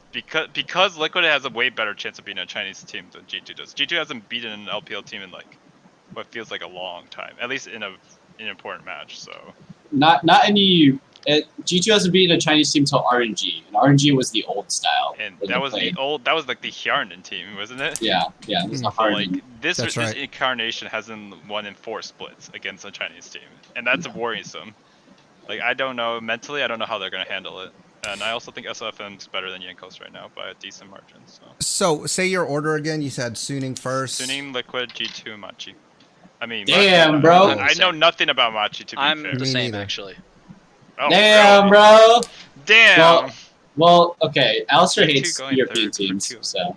Speaker 2: because Liquid has a way better chance of beating a Chinese team than G2 does. G2 hasn't beaten an LPL team in like what feels like a long time, at least in an important match. So
Speaker 3: not any. G2 hasn't beaten a Chinese team until RNG, and RNG was the old style.
Speaker 2: And that was the old. That was like the Hjarnan team, wasn't it?
Speaker 3: Yeah. It was a hard.
Speaker 2: Like this incarnation hasn't won in 4 splits against a Chinese team, and that's worrisome. Like I don't know mentally, I don't know how they're gonna handle it. And I also think SFM's better than Yankos right now by a decent margin.
Speaker 1: So say your order again. You said Suning first.
Speaker 2: Suning, Liquid, G2, Machi. I mean,
Speaker 3: damn,
Speaker 2: Machi,
Speaker 3: bro.
Speaker 2: I know nothing about Machi to be fair.
Speaker 4: I'm the same actually.
Speaker 2: Oh,
Speaker 3: damn,
Speaker 2: really?
Speaker 3: bro.
Speaker 2: Damn.
Speaker 3: Well, okay. Alistair
Speaker 2: G2
Speaker 3: hates European teams, so.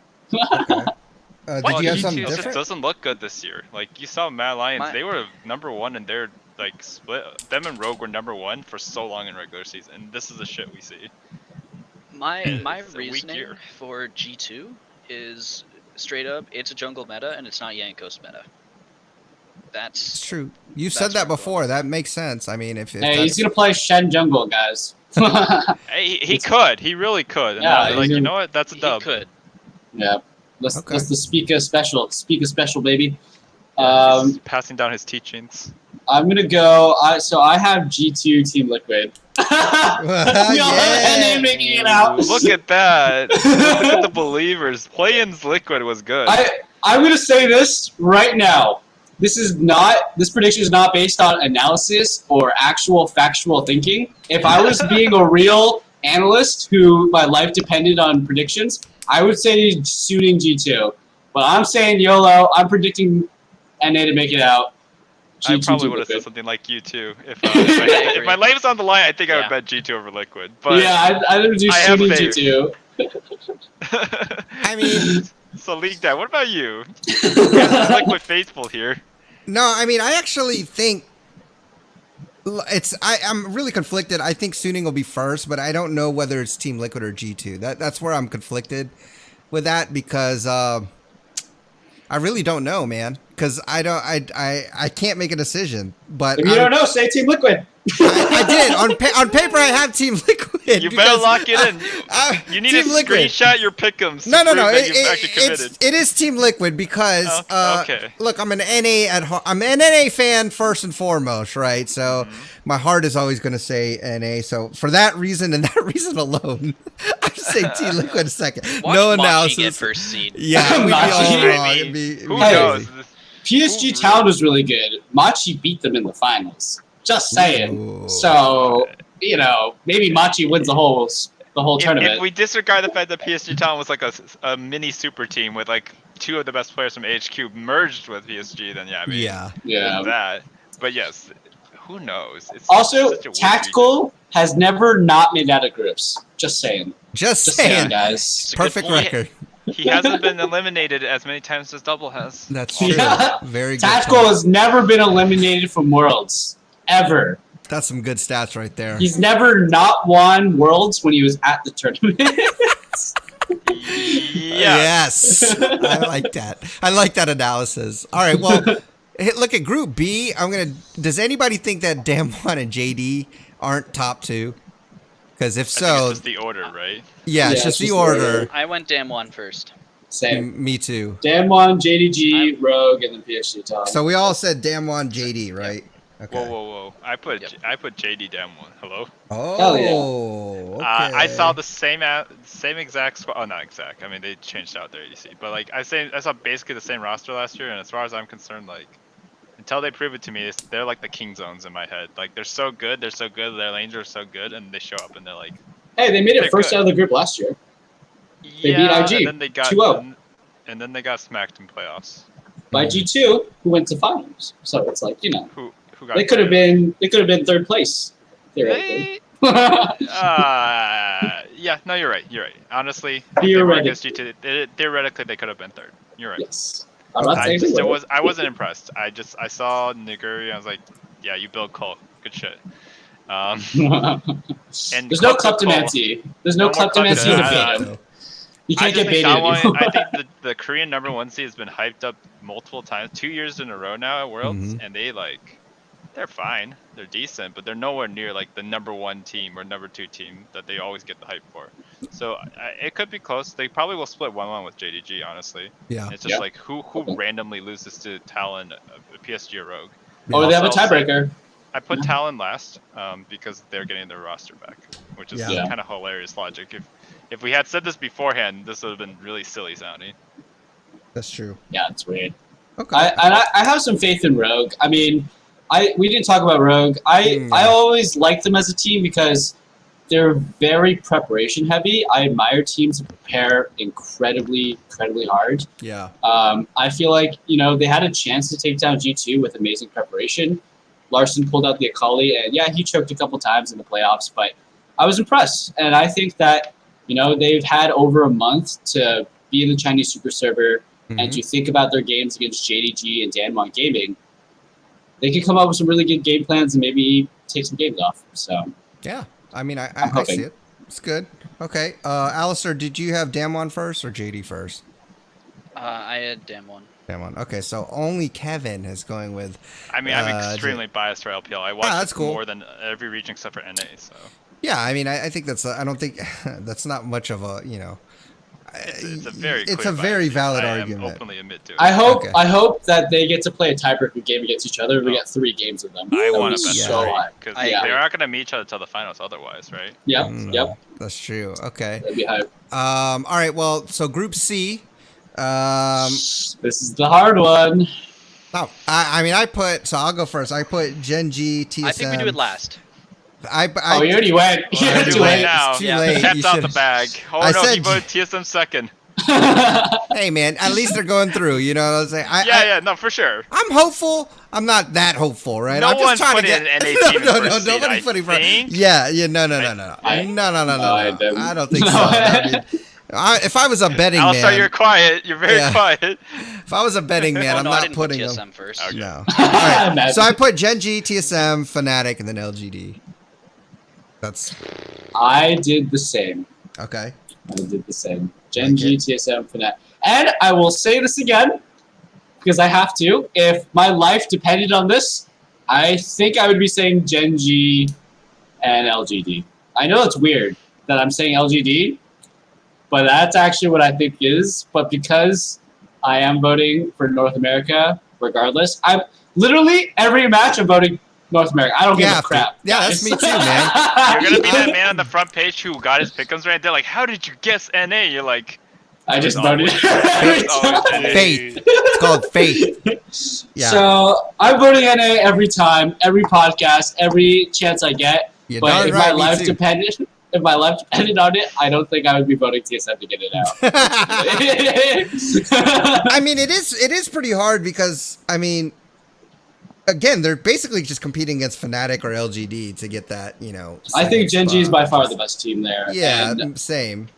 Speaker 1: Okay. Did you have something different?
Speaker 2: It doesn't look good this year. Like you saw Mad Lions, they were #1 in their like split. Them and Rogue were #1 for so long in regular season, and this is the shit we see.
Speaker 4: My reasoning for G2 is straight up, it's a jungle meta and it's not Yang Coast meta. That's
Speaker 1: true. You said that before. That makes sense. I mean, if
Speaker 3: hey, he's gonna play Shen jungle, guys.
Speaker 2: Hey, he could. He really could. And
Speaker 3: yeah,
Speaker 2: like, you know what? That's a dub.
Speaker 4: He could.
Speaker 3: Yeah. That's the Speaker special. Speaker special, baby.
Speaker 2: He's passing down his teachings.
Speaker 3: I'm gonna go. So I have G2 Team Liquid. We all have making it out.
Speaker 2: Look at that. Look at the believers. Playing's Liquid was good.
Speaker 3: I'm gonna say this right now. This prediction is not based on analysis or actual factual thinking. If I was being a real analyst who my life depended on predictions, I would say shooting G2. But I'm saying YOLO. I'm predicting NA to make it out.
Speaker 2: G2 I probably would have said something like you too. If my life was on the line, I think I would bet G2 over Liquid. But
Speaker 3: yeah, I would do shooting G2.
Speaker 1: I mean,
Speaker 2: so League Dad, what about you? Liquid faithful here.
Speaker 1: No, I mean, I actually think I'm really conflicted. I think Suning will be first, but I don't know whether it's Team Liquid or G2. That's where I'm conflicted with that because I really don't know, man. Because I can't make a decision. But
Speaker 3: if you don't know, say Team Liquid.
Speaker 1: I did on paper. I have Team Liquid.
Speaker 2: You better lock it in. You need to screenshot your pick'ems.
Speaker 1: No. It is Team Liquid because
Speaker 2: okay.
Speaker 1: Look, I'm an NA at heart. I'm an NA fan first and foremost, right? So my heart is always going to say NA. So for that reason and that reason alone, I'm saying Team Liquid second.
Speaker 4: Watch
Speaker 1: no
Speaker 4: Machi
Speaker 1: analysis.
Speaker 4: Get first seed.
Speaker 1: Yeah, we'd be all wrong.
Speaker 2: Who knows?
Speaker 3: PSG Talon was really good. Machi beat them in the finals. Just saying. Ooh. So, maybe Machi wins the whole tournament.
Speaker 2: If we disregard the fact that PSG Talon was like a mini super team with like 2 of the best players from HQ merged with PSG, then yeah. That. But yes, who knows? It's
Speaker 3: also, Tactical has never not made out of groups. Just saying.
Speaker 1: Just saying,
Speaker 3: guys.
Speaker 1: Perfect record.
Speaker 2: He hasn't been eliminated as many times as Double has.
Speaker 1: That's true. Yeah. Very good.
Speaker 3: Tactical has never been eliminated from Worlds. Ever.
Speaker 1: That's some good stats right there.
Speaker 3: He's never not won Worlds when he was at the tournament.
Speaker 1: Yes. I like that. I like that analysis. All right, well, look at Group B. Does anybody think that Damwon and JD aren't top 2? Because if so...
Speaker 2: I think it's just the order, right?
Speaker 1: Yeah, it's just the order.
Speaker 4: I went Damwon first.
Speaker 3: Same.
Speaker 1: Me too.
Speaker 3: Damwon, JDG, Rogue, and then PSG Talon.
Speaker 1: So we all said Damwon, JD, right? Okay.
Speaker 2: Whoa! I put JD Damwon. Hello.
Speaker 1: Oh.
Speaker 3: Yeah.
Speaker 1: Okay.
Speaker 2: I saw the same exact squad. Oh, not exact. I mean, they changed out their ADC, but like I saw basically the same roster last year. And as far as I'm concerned, like until they prove it to me, they're like the king zones in my head. Like they're so good. Their lanes are so good, and they show up and they're like.
Speaker 3: Hey, they made it first out of the group last year. They beat IG.
Speaker 2: And then they got
Speaker 3: 2-0.
Speaker 2: And then they got smacked in playoffs.
Speaker 3: By G2, who went to finals. So it's like
Speaker 2: who got
Speaker 3: they could have been third place.
Speaker 2: Yeah, no, you're right. Honestly, theoretically they could have been third. You're right.
Speaker 3: Yes.
Speaker 2: I wasn't impressed. I saw Niguri. I was like, yeah, you build Cole. Good shit.
Speaker 3: And there's no kleptomancy. There's no kleptomancy to beat him. You can't get baited.
Speaker 2: I think the Korean #1 seed has been hyped up multiple times, 2 years in a row now at Worlds, and they're fine. They're decent, but they're nowhere near like the #1 team or #2 team that they always get the hype for. So it could be close. They probably will split 1-1 with JDG, honestly.
Speaker 1: Yeah.
Speaker 2: It's just like who randomly loses to Talon, PSG or Rogue.
Speaker 3: Oh, they have a tiebreaker.
Speaker 2: I put Talon last because they're getting their roster back, which is kind of hilarious logic. If we had said this beforehand, this would have been really silly sounding.
Speaker 1: That's true.
Speaker 3: Yeah, it's weird.
Speaker 1: Okay.
Speaker 3: I have some faith in Rogue. I mean, we didn't talk about Rogue. I always liked them as a team because they're very preparation heavy. I admire teams that prepare incredibly hard.
Speaker 1: Yeah.
Speaker 3: I feel like they had a chance to take down G2 with amazing preparation. Larson pulled out the Akali, and he choked a couple times in the playoffs, but I was impressed. And I think that they've had over a month to be in the Chinese Super Server and to think about their games against JDG and Damwon Gaming. they could come up with some really good game plans and maybe take some games off. So
Speaker 1: yeah, I mean, I see it. It's good. Okay, Alistair, did you have Damwon first or JD first?
Speaker 4: I had Damwon.
Speaker 1: Damwon. Okay, so only Kevin is going with.
Speaker 2: I mean, I'm extremely biased for LPL. I watched more than every region except for NA. So.
Speaker 1: Yeah, I mean, I think that's. I don't think that's not much of a It's a very valid argument.
Speaker 2: I openly admit to it.
Speaker 3: I hope that they get to play a tiebreaker game against each other. We get 3 games of them.
Speaker 2: I want to bet
Speaker 3: so high
Speaker 2: because they're not going to meet each other until the finals otherwise, right?
Speaker 3: Yep.
Speaker 1: That's true. Okay.
Speaker 3: That'd be hype.
Speaker 1: All right. Well, so Group C.
Speaker 3: This is the hard one.
Speaker 1: Oh, I put. So I'll go first. I put Gen.G, TSM.
Speaker 4: I think we do it last.
Speaker 3: You already went.
Speaker 2: You already went now.
Speaker 1: It's too late.
Speaker 2: The cat's out the bag. Oh, he voted TSM second.
Speaker 1: Hey, man, at least they're going through. You know what I'm saying?
Speaker 2: Yeah, no, for sure.
Speaker 1: I'm hopeful. I'm not that hopeful, right?
Speaker 2: No
Speaker 1: I'm just
Speaker 2: one's
Speaker 1: trying
Speaker 2: putting
Speaker 1: to get...
Speaker 2: an NA team
Speaker 1: No,
Speaker 2: in
Speaker 1: nobody's putting for... Yeah, no. No. I don't think so. I mean, if I was a betting man...
Speaker 2: Alistair, you're quiet. You're very quiet.
Speaker 1: If I was a betting man, I'm not putting
Speaker 4: TSM
Speaker 1: them...
Speaker 4: first.
Speaker 2: Okay.
Speaker 1: No. All right. So I put Gen.G, TSM, Fnatic, and then LGD.
Speaker 3: I did the same.
Speaker 1: Okay.
Speaker 3: I did the same. Gen.G, TSM, Fnatic. And I will say this again, because I have to. If my life depended on this, I think I would be saying Gen.G and LGD. I know it's weird that I'm saying LGD, but that's actually what I think is. But because I am voting for North America, regardless, I'm literally every match I'm voting North America. I don't give a crap.
Speaker 1: Yeah, that's me too, man.
Speaker 2: You're gonna be that man on the front page who got his pick'ems right. They're like, "How did you guess NA?" You're like,
Speaker 3: "I just voted."
Speaker 1: Faith. It's called faith. Yeah.
Speaker 3: So I'm voting NA every time, every podcast, every chance I get. But if my life depended on it, I don't think I would be voting TSM to get it out.
Speaker 1: I mean, it is pretty hard because again, they're basically just competing against Fnatic or LGD to get that,
Speaker 3: I think Gen.G is by far the best team there.
Speaker 1: Yeah, and same.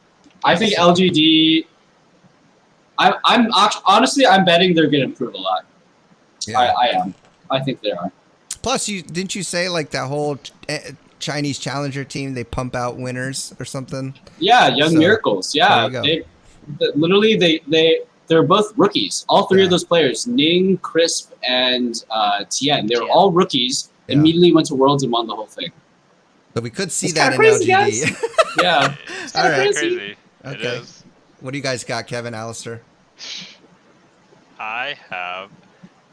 Speaker 3: I think LGD. I'm honestly, I'm betting they're going to improve a lot. Yeah. I am. I think they are.
Speaker 1: Plus, didn't you say like that whole Chinese challenger team? They pump out winners or something.
Speaker 3: Yeah, Young Miracles. Yeah, they're both rookies. All 3 of those players, Ning, Crisp, and Tien, they were all rookies. Yeah. Immediately went to Worlds and won the whole thing.
Speaker 1: So we could see that in LGD.
Speaker 3: Yeah.
Speaker 2: It's all right. Crazy.
Speaker 1: Okay.
Speaker 2: It is.
Speaker 1: What do you guys got, Kevin, Alistair?
Speaker 2: I have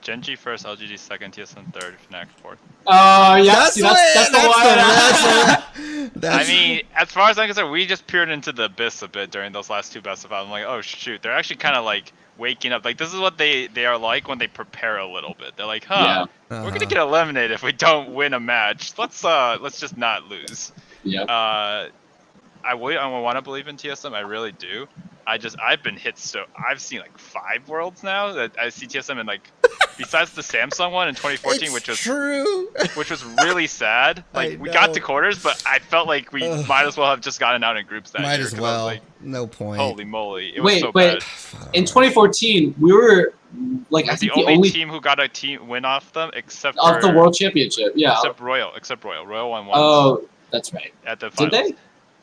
Speaker 2: Gen.G first, LGD second, TSM third, Fnatic fourth.
Speaker 3: That's the one.
Speaker 2: I mean, as far as I'm concerned, we just peered into the abyss a bit during those last 2 best of 5. I'm like, oh shoot, they're actually kind of like waking up. Like this is what they are like when they prepare a little bit. They're like, we're gonna get eliminated if we don't win a match. Let's just not lose.
Speaker 3: Yeah.
Speaker 2: I want to believe in TSM. I really do. I've been hit I've seen like 5 worlds now that I see TSM in, like, besides the Samsung one in 2014, which was really sad. Like we got to quarters, but I felt like we might as well have just gotten out in groups that year.
Speaker 1: Might as well.
Speaker 2: Like,
Speaker 1: no point.
Speaker 2: Holy moly! It was so bad.
Speaker 3: In 2014, we were like I think
Speaker 2: the only team who got a team win off them, except
Speaker 3: off the World Championship. Yeah.
Speaker 2: Except Royal. Royal won once.
Speaker 3: Oh, that's right.
Speaker 2: At the finals.
Speaker 3: Did they?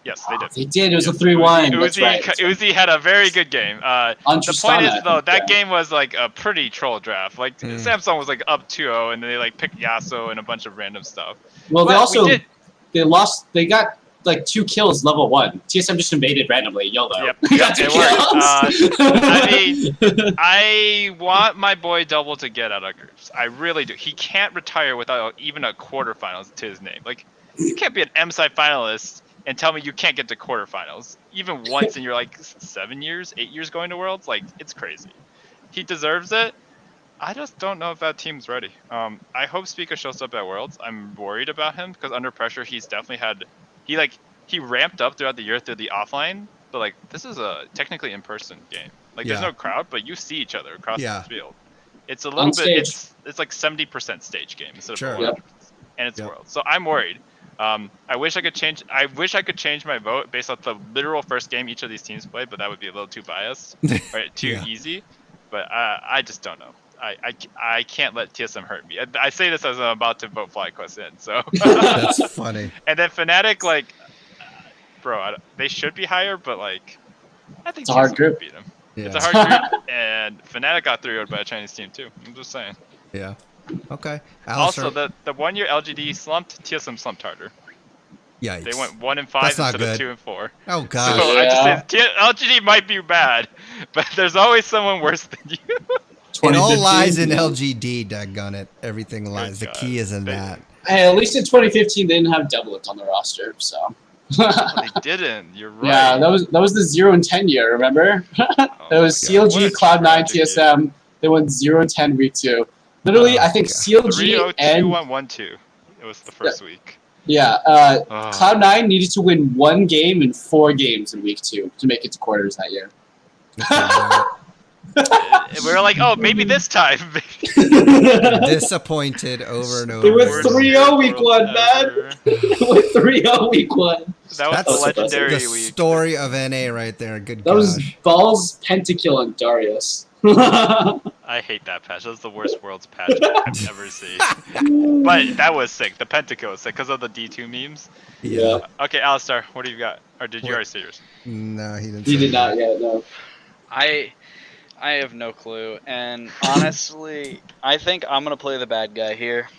Speaker 2: Yes, they did.
Speaker 3: They did. It was a 3-1.
Speaker 2: Uzi had a very good game. The point is, though, that game was like a pretty troll draft. Like Samsung was like up 2-0, and then they like picked Yasuo and a bunch of random stuff.
Speaker 3: Well, they lost. They got like 2 kills level 1. TSM just invaded randomly. YOLO.
Speaker 2: Yep, it worked. I mean, I want my boy Double to get out of groups. I really do. He can't retire without even a quarterfinals to his name. Like, you can't be an M-side finalist and tell me you can't get to quarterfinals even once in your like 7 years, 8 years going to Worlds. Like, it's crazy. He deserves it. I just don't know if that team's ready. I hope Spica shows up at Worlds. I'm worried about him because under pressure, he's definitely had. He ramped up throughout the year through the offline, but like this is a technically in-person game. Like there's no crowd, but you see each other across the field. It's a little bit. It's like 70% stage game instead of 100%, and it's Worlds. So I'm worried. I wish I could change my vote based off the literal first game each of these teams played, but that would be a little too biased, right? Too easy. But I just don't know. I can't let TSM hurt me. I say this as I'm about to vote FlyQuest in. So
Speaker 1: that's funny.
Speaker 2: And then Fnatic, like, bro, they should be higher, but like, I think
Speaker 3: It's a hard
Speaker 2: TSM
Speaker 3: group.
Speaker 2: can beat them.
Speaker 1: Yeah.
Speaker 2: It's a hard group, and Fnatic got 3-0'd by a Chinese team too. I'm just saying.
Speaker 1: Yeah. Okay. Alistair.
Speaker 2: Also, the 1 year LGD slumped, TSM slumped harder.
Speaker 1: Yikes.
Speaker 2: They went 1-5
Speaker 1: That's not
Speaker 2: instead of
Speaker 1: good.
Speaker 2: 2-4.
Speaker 1: Oh god.
Speaker 2: So I just say LGD might be bad, but there's always someone worse than you.
Speaker 1: It all lies in LGD, daggone it. Everything lies. The key is in that.
Speaker 3: Hey, at least in 2015 they didn't have Doublet on the roster, so.
Speaker 2: They didn't. You're right.
Speaker 3: Yeah, that was the 0-10 year. Remember? It was CLG, Cloud9, TSM. They went 0-10 week 2. Literally, I think CLG and
Speaker 2: 3-0-2-1-1-2. It was the first week.
Speaker 3: Yeah, Cloud9 needed to win 1 game in 4 games in week 2 to make it to quarters that year.
Speaker 2: We were like, oh, maybe this time.
Speaker 1: Disappointed over and over.
Speaker 3: They went 3-0 week 1, man. They went 3-0 week 1.
Speaker 2: That was the legendary
Speaker 1: the
Speaker 2: week.
Speaker 1: Story of NA right there. Good
Speaker 3: That was Balls, Pentakill, and Darius.
Speaker 2: I hate that patch. That was the worst Worlds patch I've ever seen. But that was sick. The Pentakill was sick because of the D2 memes.
Speaker 3: Yeah.
Speaker 2: Okay, Alistair, what do you got? Or did you already say yours?
Speaker 1: No, he didn't.
Speaker 3: He did not yet, no.
Speaker 4: I have no clue, and honestly, I think I'm gonna play the bad guy here.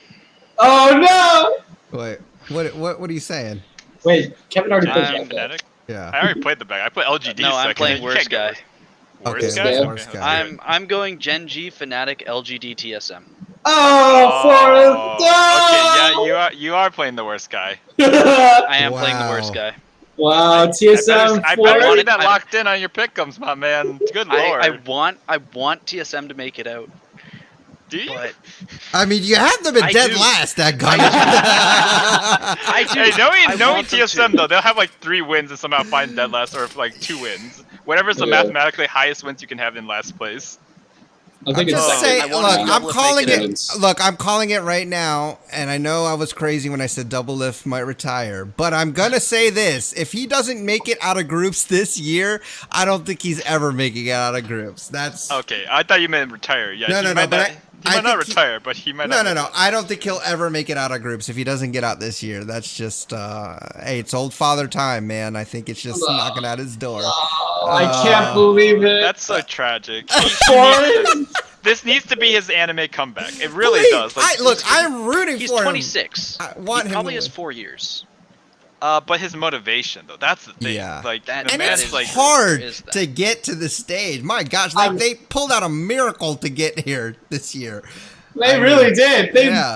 Speaker 3: Oh no!
Speaker 1: Wait, what are you saying?
Speaker 3: Wait, Kevin already played
Speaker 2: Fnatic?
Speaker 3: that.
Speaker 1: Yeah.
Speaker 2: I already played the bag. I played LGD.
Speaker 4: No, I'm
Speaker 2: second.
Speaker 4: playing
Speaker 2: You
Speaker 4: worst
Speaker 2: can't
Speaker 4: guy.
Speaker 2: go
Speaker 1: Okay,
Speaker 2: worst guy?
Speaker 1: worst
Speaker 2: Okay,
Speaker 1: guy.
Speaker 4: I'm going Gen G, Fnatic, LGD, TSM.
Speaker 3: Oh, Forrest!
Speaker 2: Okay, yeah, you are playing the worst guy.
Speaker 4: I am playing the worst guy.
Speaker 3: Wow, TSM.
Speaker 2: I better see that locked in on your pick'ems, my man. Good lord.
Speaker 4: I want TSM to make it out.
Speaker 2: Do you?
Speaker 4: But
Speaker 1: I mean, you have them in
Speaker 4: I
Speaker 1: dead
Speaker 4: do.
Speaker 1: last, that guy.
Speaker 4: I do.
Speaker 2: Hey, knowing
Speaker 4: want them
Speaker 2: TSM
Speaker 4: to.
Speaker 2: though, they'll have like 3 wins and somehow find dead last, or like 2 wins. Whatever's the mathematically highest wins you can have in last place.
Speaker 3: I think
Speaker 1: I'm
Speaker 3: it's
Speaker 1: just
Speaker 3: second.
Speaker 1: saying,
Speaker 4: I
Speaker 1: look,
Speaker 4: want
Speaker 1: I'm
Speaker 4: Doublelift
Speaker 1: calling
Speaker 4: make
Speaker 1: it.
Speaker 3: it.
Speaker 1: Look, I'm calling it right now, and I know I was crazy when I said Doublelift might retire, but I'm gonna say this: if he doesn't make it out of groups this year, I don't think he's ever making it out of groups. That's
Speaker 2: Okay, I thought you meant retire. Yeah,
Speaker 1: No,
Speaker 2: he
Speaker 1: no,
Speaker 2: might
Speaker 1: but
Speaker 2: not,
Speaker 1: I
Speaker 2: he might not
Speaker 1: think
Speaker 2: retire, but he might
Speaker 1: no,
Speaker 2: not.
Speaker 1: no. I don't think he'll ever make it out of groups if he doesn't get out this year. That's just, hey, it's old father time, man. I think it's just knocking at his door.
Speaker 3: I can't believe it.
Speaker 2: That's so tragic.
Speaker 3: Forrest!
Speaker 2: This needs to be his anime comeback. It really does. Like,
Speaker 1: I'm rooting
Speaker 4: He's
Speaker 1: for him.
Speaker 4: 26.
Speaker 1: I want
Speaker 4: he
Speaker 1: him
Speaker 4: probably
Speaker 1: to
Speaker 4: has
Speaker 1: win.
Speaker 4: 4 years.
Speaker 2: but his motivation though, that's the thing.
Speaker 1: Yeah.
Speaker 2: Like,
Speaker 4: That-
Speaker 2: the
Speaker 1: And
Speaker 2: man's
Speaker 1: it's
Speaker 2: like,
Speaker 1: hard
Speaker 4: is that.
Speaker 1: to get to the stage. My gosh, like they pulled out a miracle to get here this year.
Speaker 3: They really did.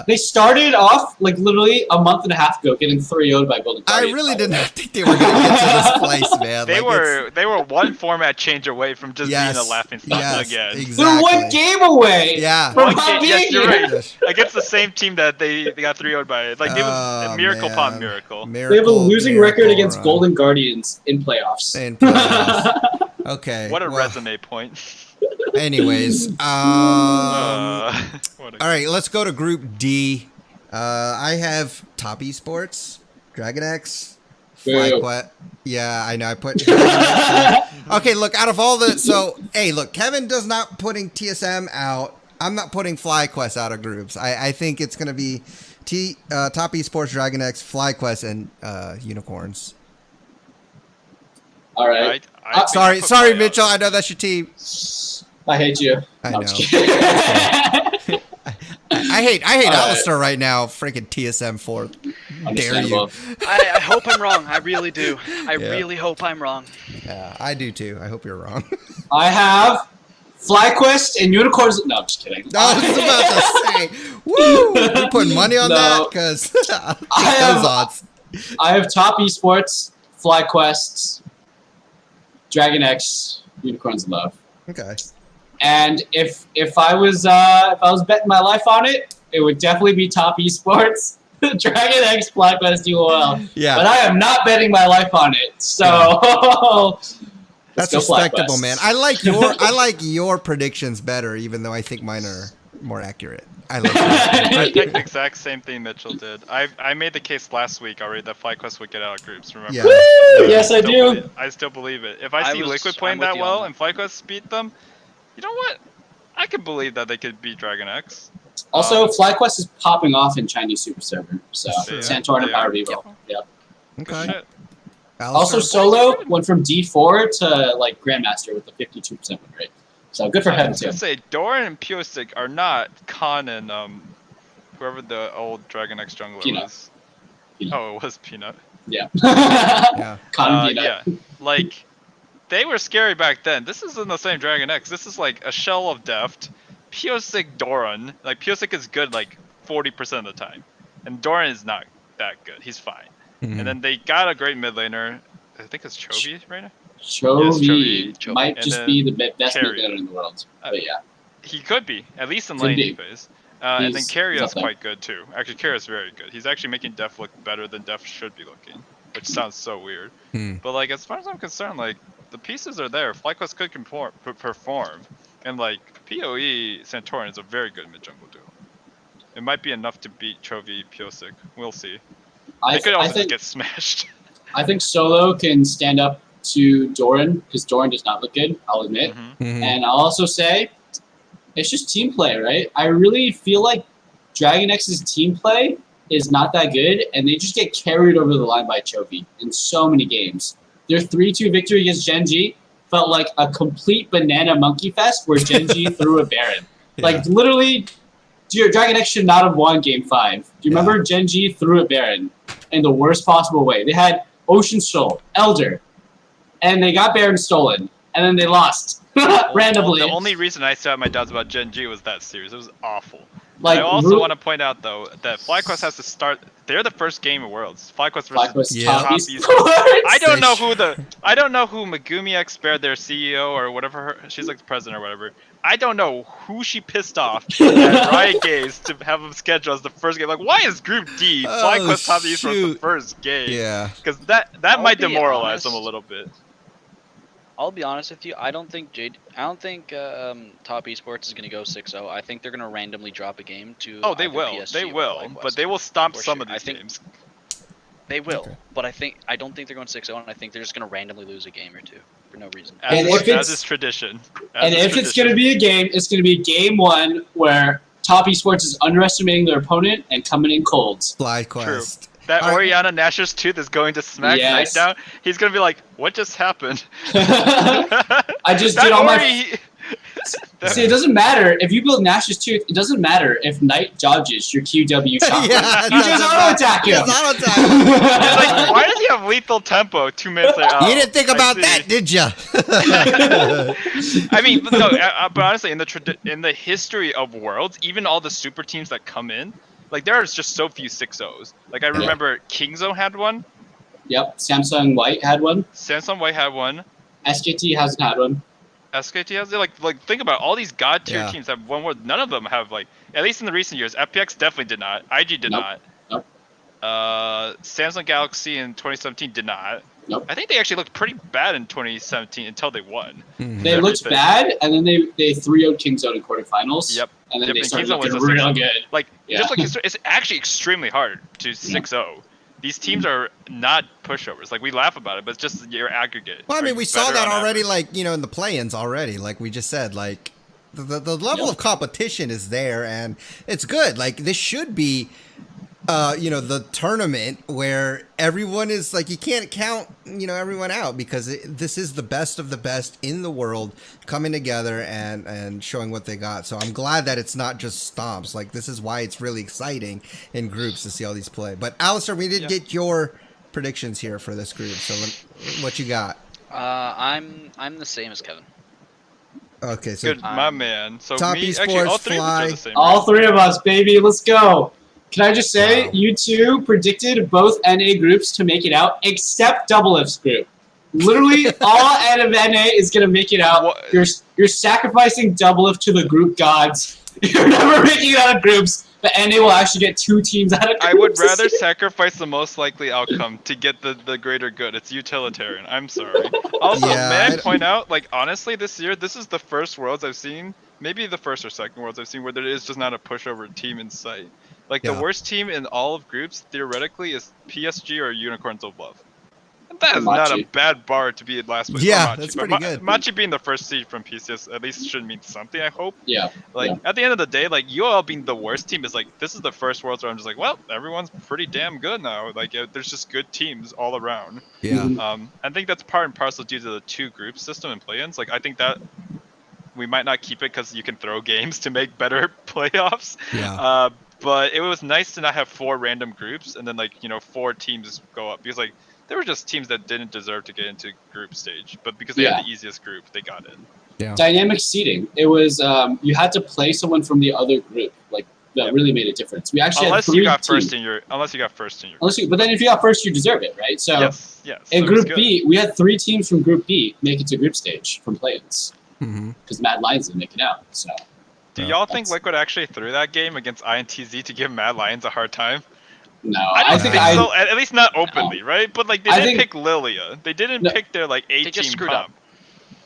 Speaker 3: They started off like literally a month and a half ago getting 3-0'd by Golden
Speaker 1: I
Speaker 3: Guardians.
Speaker 1: really did not think they were going to get to this place, man.
Speaker 2: they
Speaker 1: Like,
Speaker 2: were one format change away from just being a laughing stock
Speaker 1: yes,
Speaker 2: again.
Speaker 1: exactly.
Speaker 3: They're 1 game away.
Speaker 1: Yeah.
Speaker 3: From
Speaker 2: One game- yes, you're
Speaker 3: here.
Speaker 2: right. Against the same team that they got 3-0'd by. Like, it was a miracle upon miracle.
Speaker 3: They have a losing record against Golden Guardians in playoffs.
Speaker 1: In playoffs. Okay.
Speaker 2: What a
Speaker 1: well,
Speaker 2: resume point.
Speaker 1: Anyways,
Speaker 2: What a-
Speaker 1: all right, let's go to Group D. I have Top Esports, Dragon X, FlyQuest. Yeah, I know. I put. Okay, look. Out of all the, hey, look. Kevin does not putting TSM out. I'm not putting FlyQuest out of groups. I think it's gonna be Top Esports, Dragon X, FlyQuest, and Unicorns.
Speaker 3: All right.
Speaker 1: Sorry, Mitchell. I know that's your team.
Speaker 3: I hate you.
Speaker 1: I
Speaker 3: No, I'm
Speaker 1: know.
Speaker 3: just kidding.
Speaker 1: I hate
Speaker 3: right.
Speaker 1: Alistair right now. Freaking TSM 4. Dare you?
Speaker 3: Understandable.
Speaker 4: I hope I'm wrong. I really do. I really hope I'm wrong.
Speaker 1: Yeah, I do too. I hope you're wrong.
Speaker 3: I have FlyQuest and Unicorns. No, I'm just kidding.
Speaker 1: I was about to say, woo! You putting money on that? Because those odds.
Speaker 3: I have Top Esports, FlyQuest, Dragon X, Unicorns Love.
Speaker 1: Okay.
Speaker 3: And if I was betting my life on it, it would definitely be Top Esports, Dragon X, FlyQuest, UOL.
Speaker 1: Yeah.
Speaker 3: But I am not betting my life on it. So
Speaker 1: That's
Speaker 3: go
Speaker 1: respectable,
Speaker 3: FlyQuest.
Speaker 1: man. I like your predictions better, even though I think mine are more accurate. I like
Speaker 2: I did the exact same thing Mitchell did. I made the case last week already that FlyQuest would get out of groups, remember?
Speaker 1: Yeah.
Speaker 3: Yes, I do.
Speaker 2: I still believe it. If I see Liquid
Speaker 4: I'm
Speaker 2: playing
Speaker 4: with
Speaker 2: that
Speaker 4: you
Speaker 2: well
Speaker 4: on
Speaker 2: and FlyQuest beat them, you know what? I can believe that they could beat Dragon X.
Speaker 3: Also, FlyQuest is popping off in Chinese Super Server, so Santorin and Power Vivo. Yep.
Speaker 1: Okay.
Speaker 3: Also, Solo went from D4 to like Grandmaster with a 52% win rate. So good for him too.
Speaker 2: I was gonna say Doran and Psg are not Khan and whoever the old Dragon X jungler was.
Speaker 3: Peanut.
Speaker 2: Oh, it was Peanut.
Speaker 3: Yeah.
Speaker 2: Khan and Peanut. Yeah. Like they were scary back then. This isn't the same Dragon X. This is like a shell of Deft. Psg Doran. Like Psg is good like 40% of the time, and Doran is not that good. He's fine. And then they got a great mid laner. I think it's Chovy right now.
Speaker 3: Chovy might just be the best mid laner in the world. But yeah,
Speaker 2: he could be at least in lane phase. And then Carry is quite good too. Actually, Carry is very good. He's actually making Def look better than Def should be looking, which sounds so weird. But like as far as I'm concerned, like the pieces are there. FlyQuest could perform, and like PoE Santorin is a very good mid jungle duo. It might be enough to beat Chovy Psg. We'll see. They could also just get smashed.
Speaker 3: I think Solo can stand up to Doran because Doran does not look good, I'll admit. And I'll also say it's just team play, right? I really feel like Dragon X's team play is not that good, and they just get carried over the line by Chovy in so many games. Their 3-2 victory against Gen G felt like a complete banana monkey fest where Gen G threw a Baron. Like, literally, Dragon X should not have won Game 5. Do you remember Gen G threw a Baron in the worst possible way? They had Ocean Soul, Elder, and they got Baron stolen, and then they lost randomly.
Speaker 2: The only reason I still had my doubts about Gen G was that series. It was awful. Like, I also want to point out, though, that FlyQuest has to start. They're the first game of Worlds. FlyQuest versus Top Esports. I don't know who Megumi X Bear, their CEO or whatever. She's like the president or whatever. I don't know who she pissed off at Riot Games to have them schedule as the first game. Like, why is Group D FlyQuest Top Esports the first game?
Speaker 1: Yeah.
Speaker 2: Because that might demoralize them a little bit.
Speaker 4: I'll be honest with you. I don't think Top Esports is going to go 6-0. I think they're going to randomly drop a game to.
Speaker 2: Oh, they will.
Speaker 4: PSG
Speaker 2: they will. But they will stomp some of these games.
Speaker 4: They will. But I don't think they're going 6-0, and I think they're just going to randomly lose a game or two for no reason.
Speaker 2: As is tradition.
Speaker 3: If it's going to be a game, it's going to be game 1 where Top Esports is underestimating their opponent and coming in cold.
Speaker 1: FlyQuest.
Speaker 2: True. That Oriana Nashor's Tooth is going to smack Knight down. He's going to be like, what just happened?
Speaker 3: I just did all my... See, it doesn't matter. If you build Nash's Tooth, it doesn't matter if Knight dodges your QW shot. You just auto-attack him.
Speaker 2: Like, why does he have lethal tempo 2 minutes later?
Speaker 1: You didn't think about that, did you?
Speaker 2: I mean, no, but honestly, in the history of Worlds, even all the super teams that come in, like, there is just so few 6-0s. Like, I remember Kingzo had one.
Speaker 3: Yep, Samsung White had one.
Speaker 2: Samsung White had one.
Speaker 3: SKT hasn't had one.
Speaker 2: SKT has it. Like think about it, all these god tier teams have one where none of them have, like, at least in the recent years. FPX definitely did not. IG did not.
Speaker 3: Nope.
Speaker 2: Samsung Galaxy in 2017 did not.
Speaker 3: Nope.
Speaker 2: I think they actually looked pretty bad in 2017 until they won.
Speaker 3: They looked bad, and then they 3-0'd Kingzone in quarterfinals.
Speaker 2: Yep.
Speaker 3: And then they started
Speaker 2: Kingzone
Speaker 3: looking real good.
Speaker 2: Like, just like it's actually extremely hard to 6-0. These teams are not pushovers. Like, we laugh about it, but it's just your aggregate.
Speaker 1: Well, I mean, we saw that already, like, in the play-ins already. Like we just said, like, the level of competition is there, and it's good. Like, this should be, the tournament where everyone is, like, you can't count, everyone out, because this is the best of the best in the world coming together and showing what they got. So I'm glad that it's not just stomps. Like, this is why it's really exciting in groups to see all these play. But Alistair, we did get your predictions here for this group. So what you got?
Speaker 4: I'm the same as Kevin.
Speaker 1: Okay, so
Speaker 2: good, my man. So
Speaker 1: Top
Speaker 2: me,
Speaker 1: Esports,
Speaker 2: actually, all three of us are the same.
Speaker 3: All three of us, baby. Let's go. Can I just say, you two predicted both NA groups to make it out, except Double F's group. Literally, all out of NA is going to make it out. You're sacrificing Double F to the group gods. You're never making it out of groups, but NA will actually get 2 teams out of groups.
Speaker 2: I would rather sacrifice the most likely outcome to get the greater good. It's utilitarian. I'm sorry. Also, may I point out, like, honestly, this year, this is the first Worlds I've seen, maybe the first or second Worlds I've seen, where there is just not a pushover team in sight. Like, the worst team in all of groups, theoretically, is PSG or Unicorns of Love. That is not a bad bar to be in last place.
Speaker 1: Yeah,
Speaker 2: Machi.
Speaker 1: that's pretty good.
Speaker 2: Machi being the first seed from PCS at least should mean something, I hope.
Speaker 3: Yeah.
Speaker 2: At the end of the day, like UOL being the worst team is like this is the first Worlds where I'm just like, well, everyone's pretty damn good now. Like there's just good teams all around.
Speaker 1: Yeah.
Speaker 2: I think that's part and parcel due to the 2 group system and play-ins. Like I think that we might not keep it because you can throw games to make better playoffs.
Speaker 1: Yeah.
Speaker 2: But it was nice to not have 4 random groups and then 4 teams go up because there were just teams that didn't deserve to get into group stage, but because they had the easiest group, they got in.
Speaker 1: Yeah.
Speaker 3: Dynamic seeding. It was you had to play someone from the other group. Like that really made a difference. We actually
Speaker 2: unless
Speaker 3: had 3
Speaker 2: you got
Speaker 3: teams.
Speaker 2: first in your
Speaker 3: But then if you got first, you deserve it, right? So
Speaker 2: yes.
Speaker 3: In Group B, we had 3 teams from Group B make it to group stage from play-ins because Mad Lions didn't make it out. So.
Speaker 2: Do y'all think Liquid actually threw that game against INTZ to give Mad Lions a hard time?
Speaker 3: No,
Speaker 2: I don't think so. At least not openly, right? But they didn't pick Lilia. They didn't pick their 8-team comp.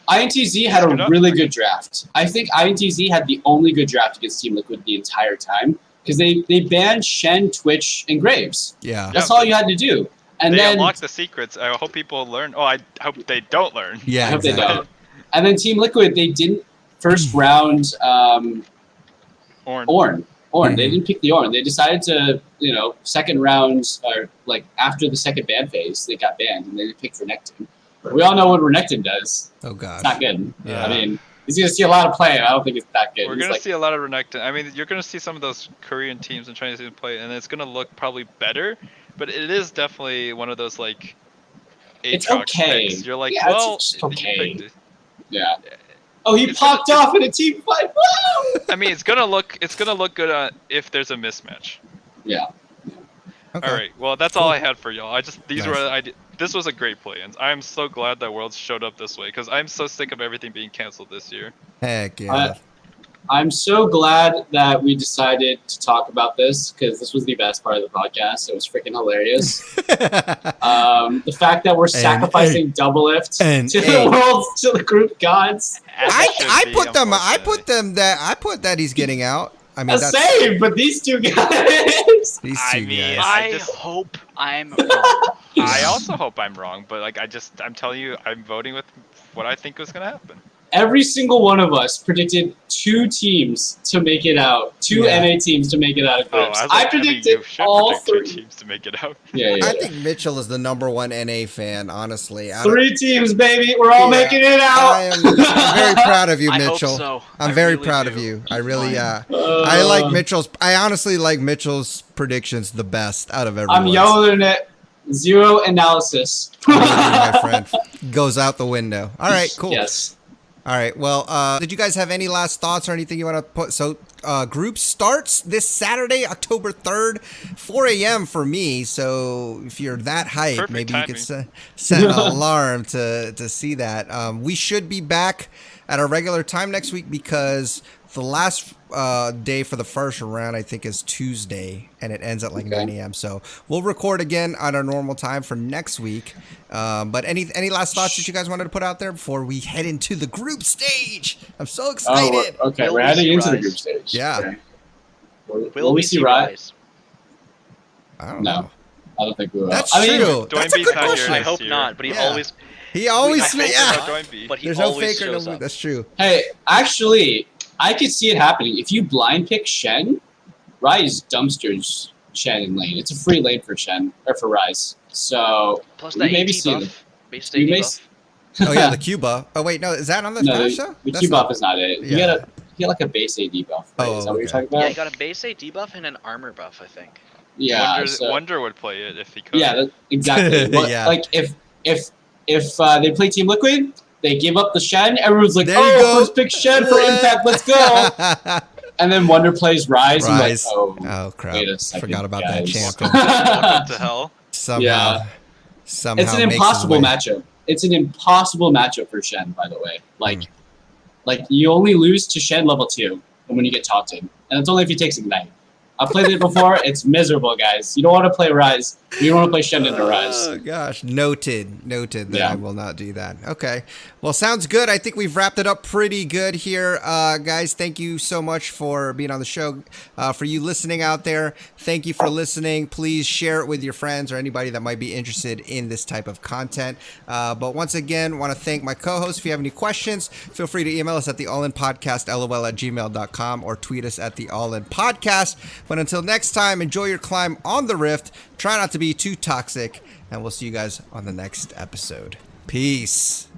Speaker 3: INTZ had a really good draft. I think INTZ had the only good draft against Team Liquid the entire time because they banned Shen, Twitch, and Graves.
Speaker 1: Yeah.
Speaker 3: That's all you had to do. And
Speaker 2: they
Speaker 3: then
Speaker 2: unlocked the secrets. I hope people learn. Oh, I hope they don't learn.
Speaker 1: Yeah,
Speaker 3: I hope they don't. And then Team Liquid, they didn't first round Ornn. They didn't pick the Ornn. They decided to, second round or after the second ban phase, they got banned and they picked Renekton. We all know what Renekton does.
Speaker 1: Oh god,
Speaker 3: it's not good.
Speaker 1: Yeah.
Speaker 3: I mean, he's gonna see a lot of play. And I don't think it's that good.
Speaker 2: We're gonna see a lot of Renekton. I mean, you're gonna see some of those Korean teams and Chinese teams play, and it's gonna look probably better. But it is definitely one of those
Speaker 3: it's okay.
Speaker 2: Picks. You're like,
Speaker 3: yeah,
Speaker 2: well,
Speaker 3: it's okay.
Speaker 2: Yeah.
Speaker 3: Oh, he popped off in a team fight. Woo!
Speaker 2: I mean, it's gonna look good if there's a mismatch.
Speaker 3: Yeah.
Speaker 2: Okay. All right. Well, that's all I had for y'all. This was a great play-in. I'm so glad that Worlds showed up this way because I'm so sick of everything being canceled this year.
Speaker 1: Heck yeah.
Speaker 3: I'm so glad that we decided to talk about this because this was the best part of the podcast. It was freaking hilarious. The fact that we're sacrificing double lift to the Worlds, to the group gods.
Speaker 1: I put that he's getting out. I mean,
Speaker 3: same, but these 2 guys.
Speaker 4: I hope I'm wrong.
Speaker 2: I also hope I'm wrong, but I'm telling you, I'm voting with what I think was gonna happen.
Speaker 3: Every single one of us predicted 2 teams to make it out, 2 NA teams to make it out of groups. I predicted all 3
Speaker 2: teams to make it out.
Speaker 3: Yeah.
Speaker 1: I think Mitchell is the #1 NA fan, honestly.
Speaker 3: 3 teams, baby. We're all making it out.
Speaker 1: I'm very proud of you, Mitchell.
Speaker 4: I hope so.
Speaker 1: I'm very proud of you. I really, I like Mitchell's. I honestly like Mitchell's predictions the best out of everyone.
Speaker 3: I'm yelling it. 0 analysis.
Speaker 1: My friend goes out the window. All right, cool.
Speaker 3: Yes.
Speaker 1: All right. Well, did you guys have any last thoughts or anything you want to put? So, group starts this Saturday, October 3rd, 4 a.m. for me. So, if you're that hyped, maybe you could set an alarm to see that. We should be back at our regular time next week because the last day for the first round, I think, is Tuesday, and it ends at 9 a.m. So we'll record again on our normal time for next week. But any last thoughts that you guys wanted to put out there before we head into the group stage? I'm so excited.
Speaker 3: We're heading into the group stage.
Speaker 1: Yeah.
Speaker 3: Okay. Will we see Rise?
Speaker 1: I don't know.
Speaker 3: I don't think we will.
Speaker 1: That's true. That's a good question.
Speaker 4: I hope not, but he always...
Speaker 1: But there's no faker. No, that's true.
Speaker 3: Hey, actually... I could see it happening. If you blind pick Shen, Rise dumpsters Shen in lane. It's a free lane for Shen or for Rise. So
Speaker 4: plus that maybe see buff.
Speaker 1: Oh yeah, the Q buff. Oh wait, no, is that on the patch though?
Speaker 3: The Q buff is not it. You get like a base AD buff. Right? Is that what you're talking about?
Speaker 4: Yeah, you got a base AD buff and an armor buff, I think.
Speaker 3: Yeah.
Speaker 2: Wonder would play it if he could.
Speaker 3: Yeah, exactly. Like if they play Team Liquid. They give up the Shen. Everyone's like, first pick Shen for Impact. Let's go. And then Wonder plays Rise. And like,
Speaker 1: oh crap.
Speaker 3: Wait a second,
Speaker 1: forgot about
Speaker 3: guys.
Speaker 1: that champion.
Speaker 2: Welcome to hell.
Speaker 1: Somehow
Speaker 3: it's an impossible matchup. It's an impossible matchup for Shen, by the way. Like you only lose to Shen level 2 when you get taunted. And it's only if he takes Ignite. I've played it before. It's miserable, guys. You don't want to play Rise. You don't want to play Shenden or Rise.
Speaker 1: Oh, gosh. Noted that I will not do that. Okay. Well, sounds good. I think we've wrapped it up pretty good here. Guys, thank you so much for being on the show. For you listening out there, thank you for listening. Please share it with your friends or anybody that might be interested in this type of content. But once again, want to thank my co-hosts. If you have any questions, feel free to email us at theallinpodcast@gmail.com or tweet us at theallinpodcast. But until next time, enjoy your climb on the Rift. Try not to be too toxic, and we'll see you guys on the next episode. Peace.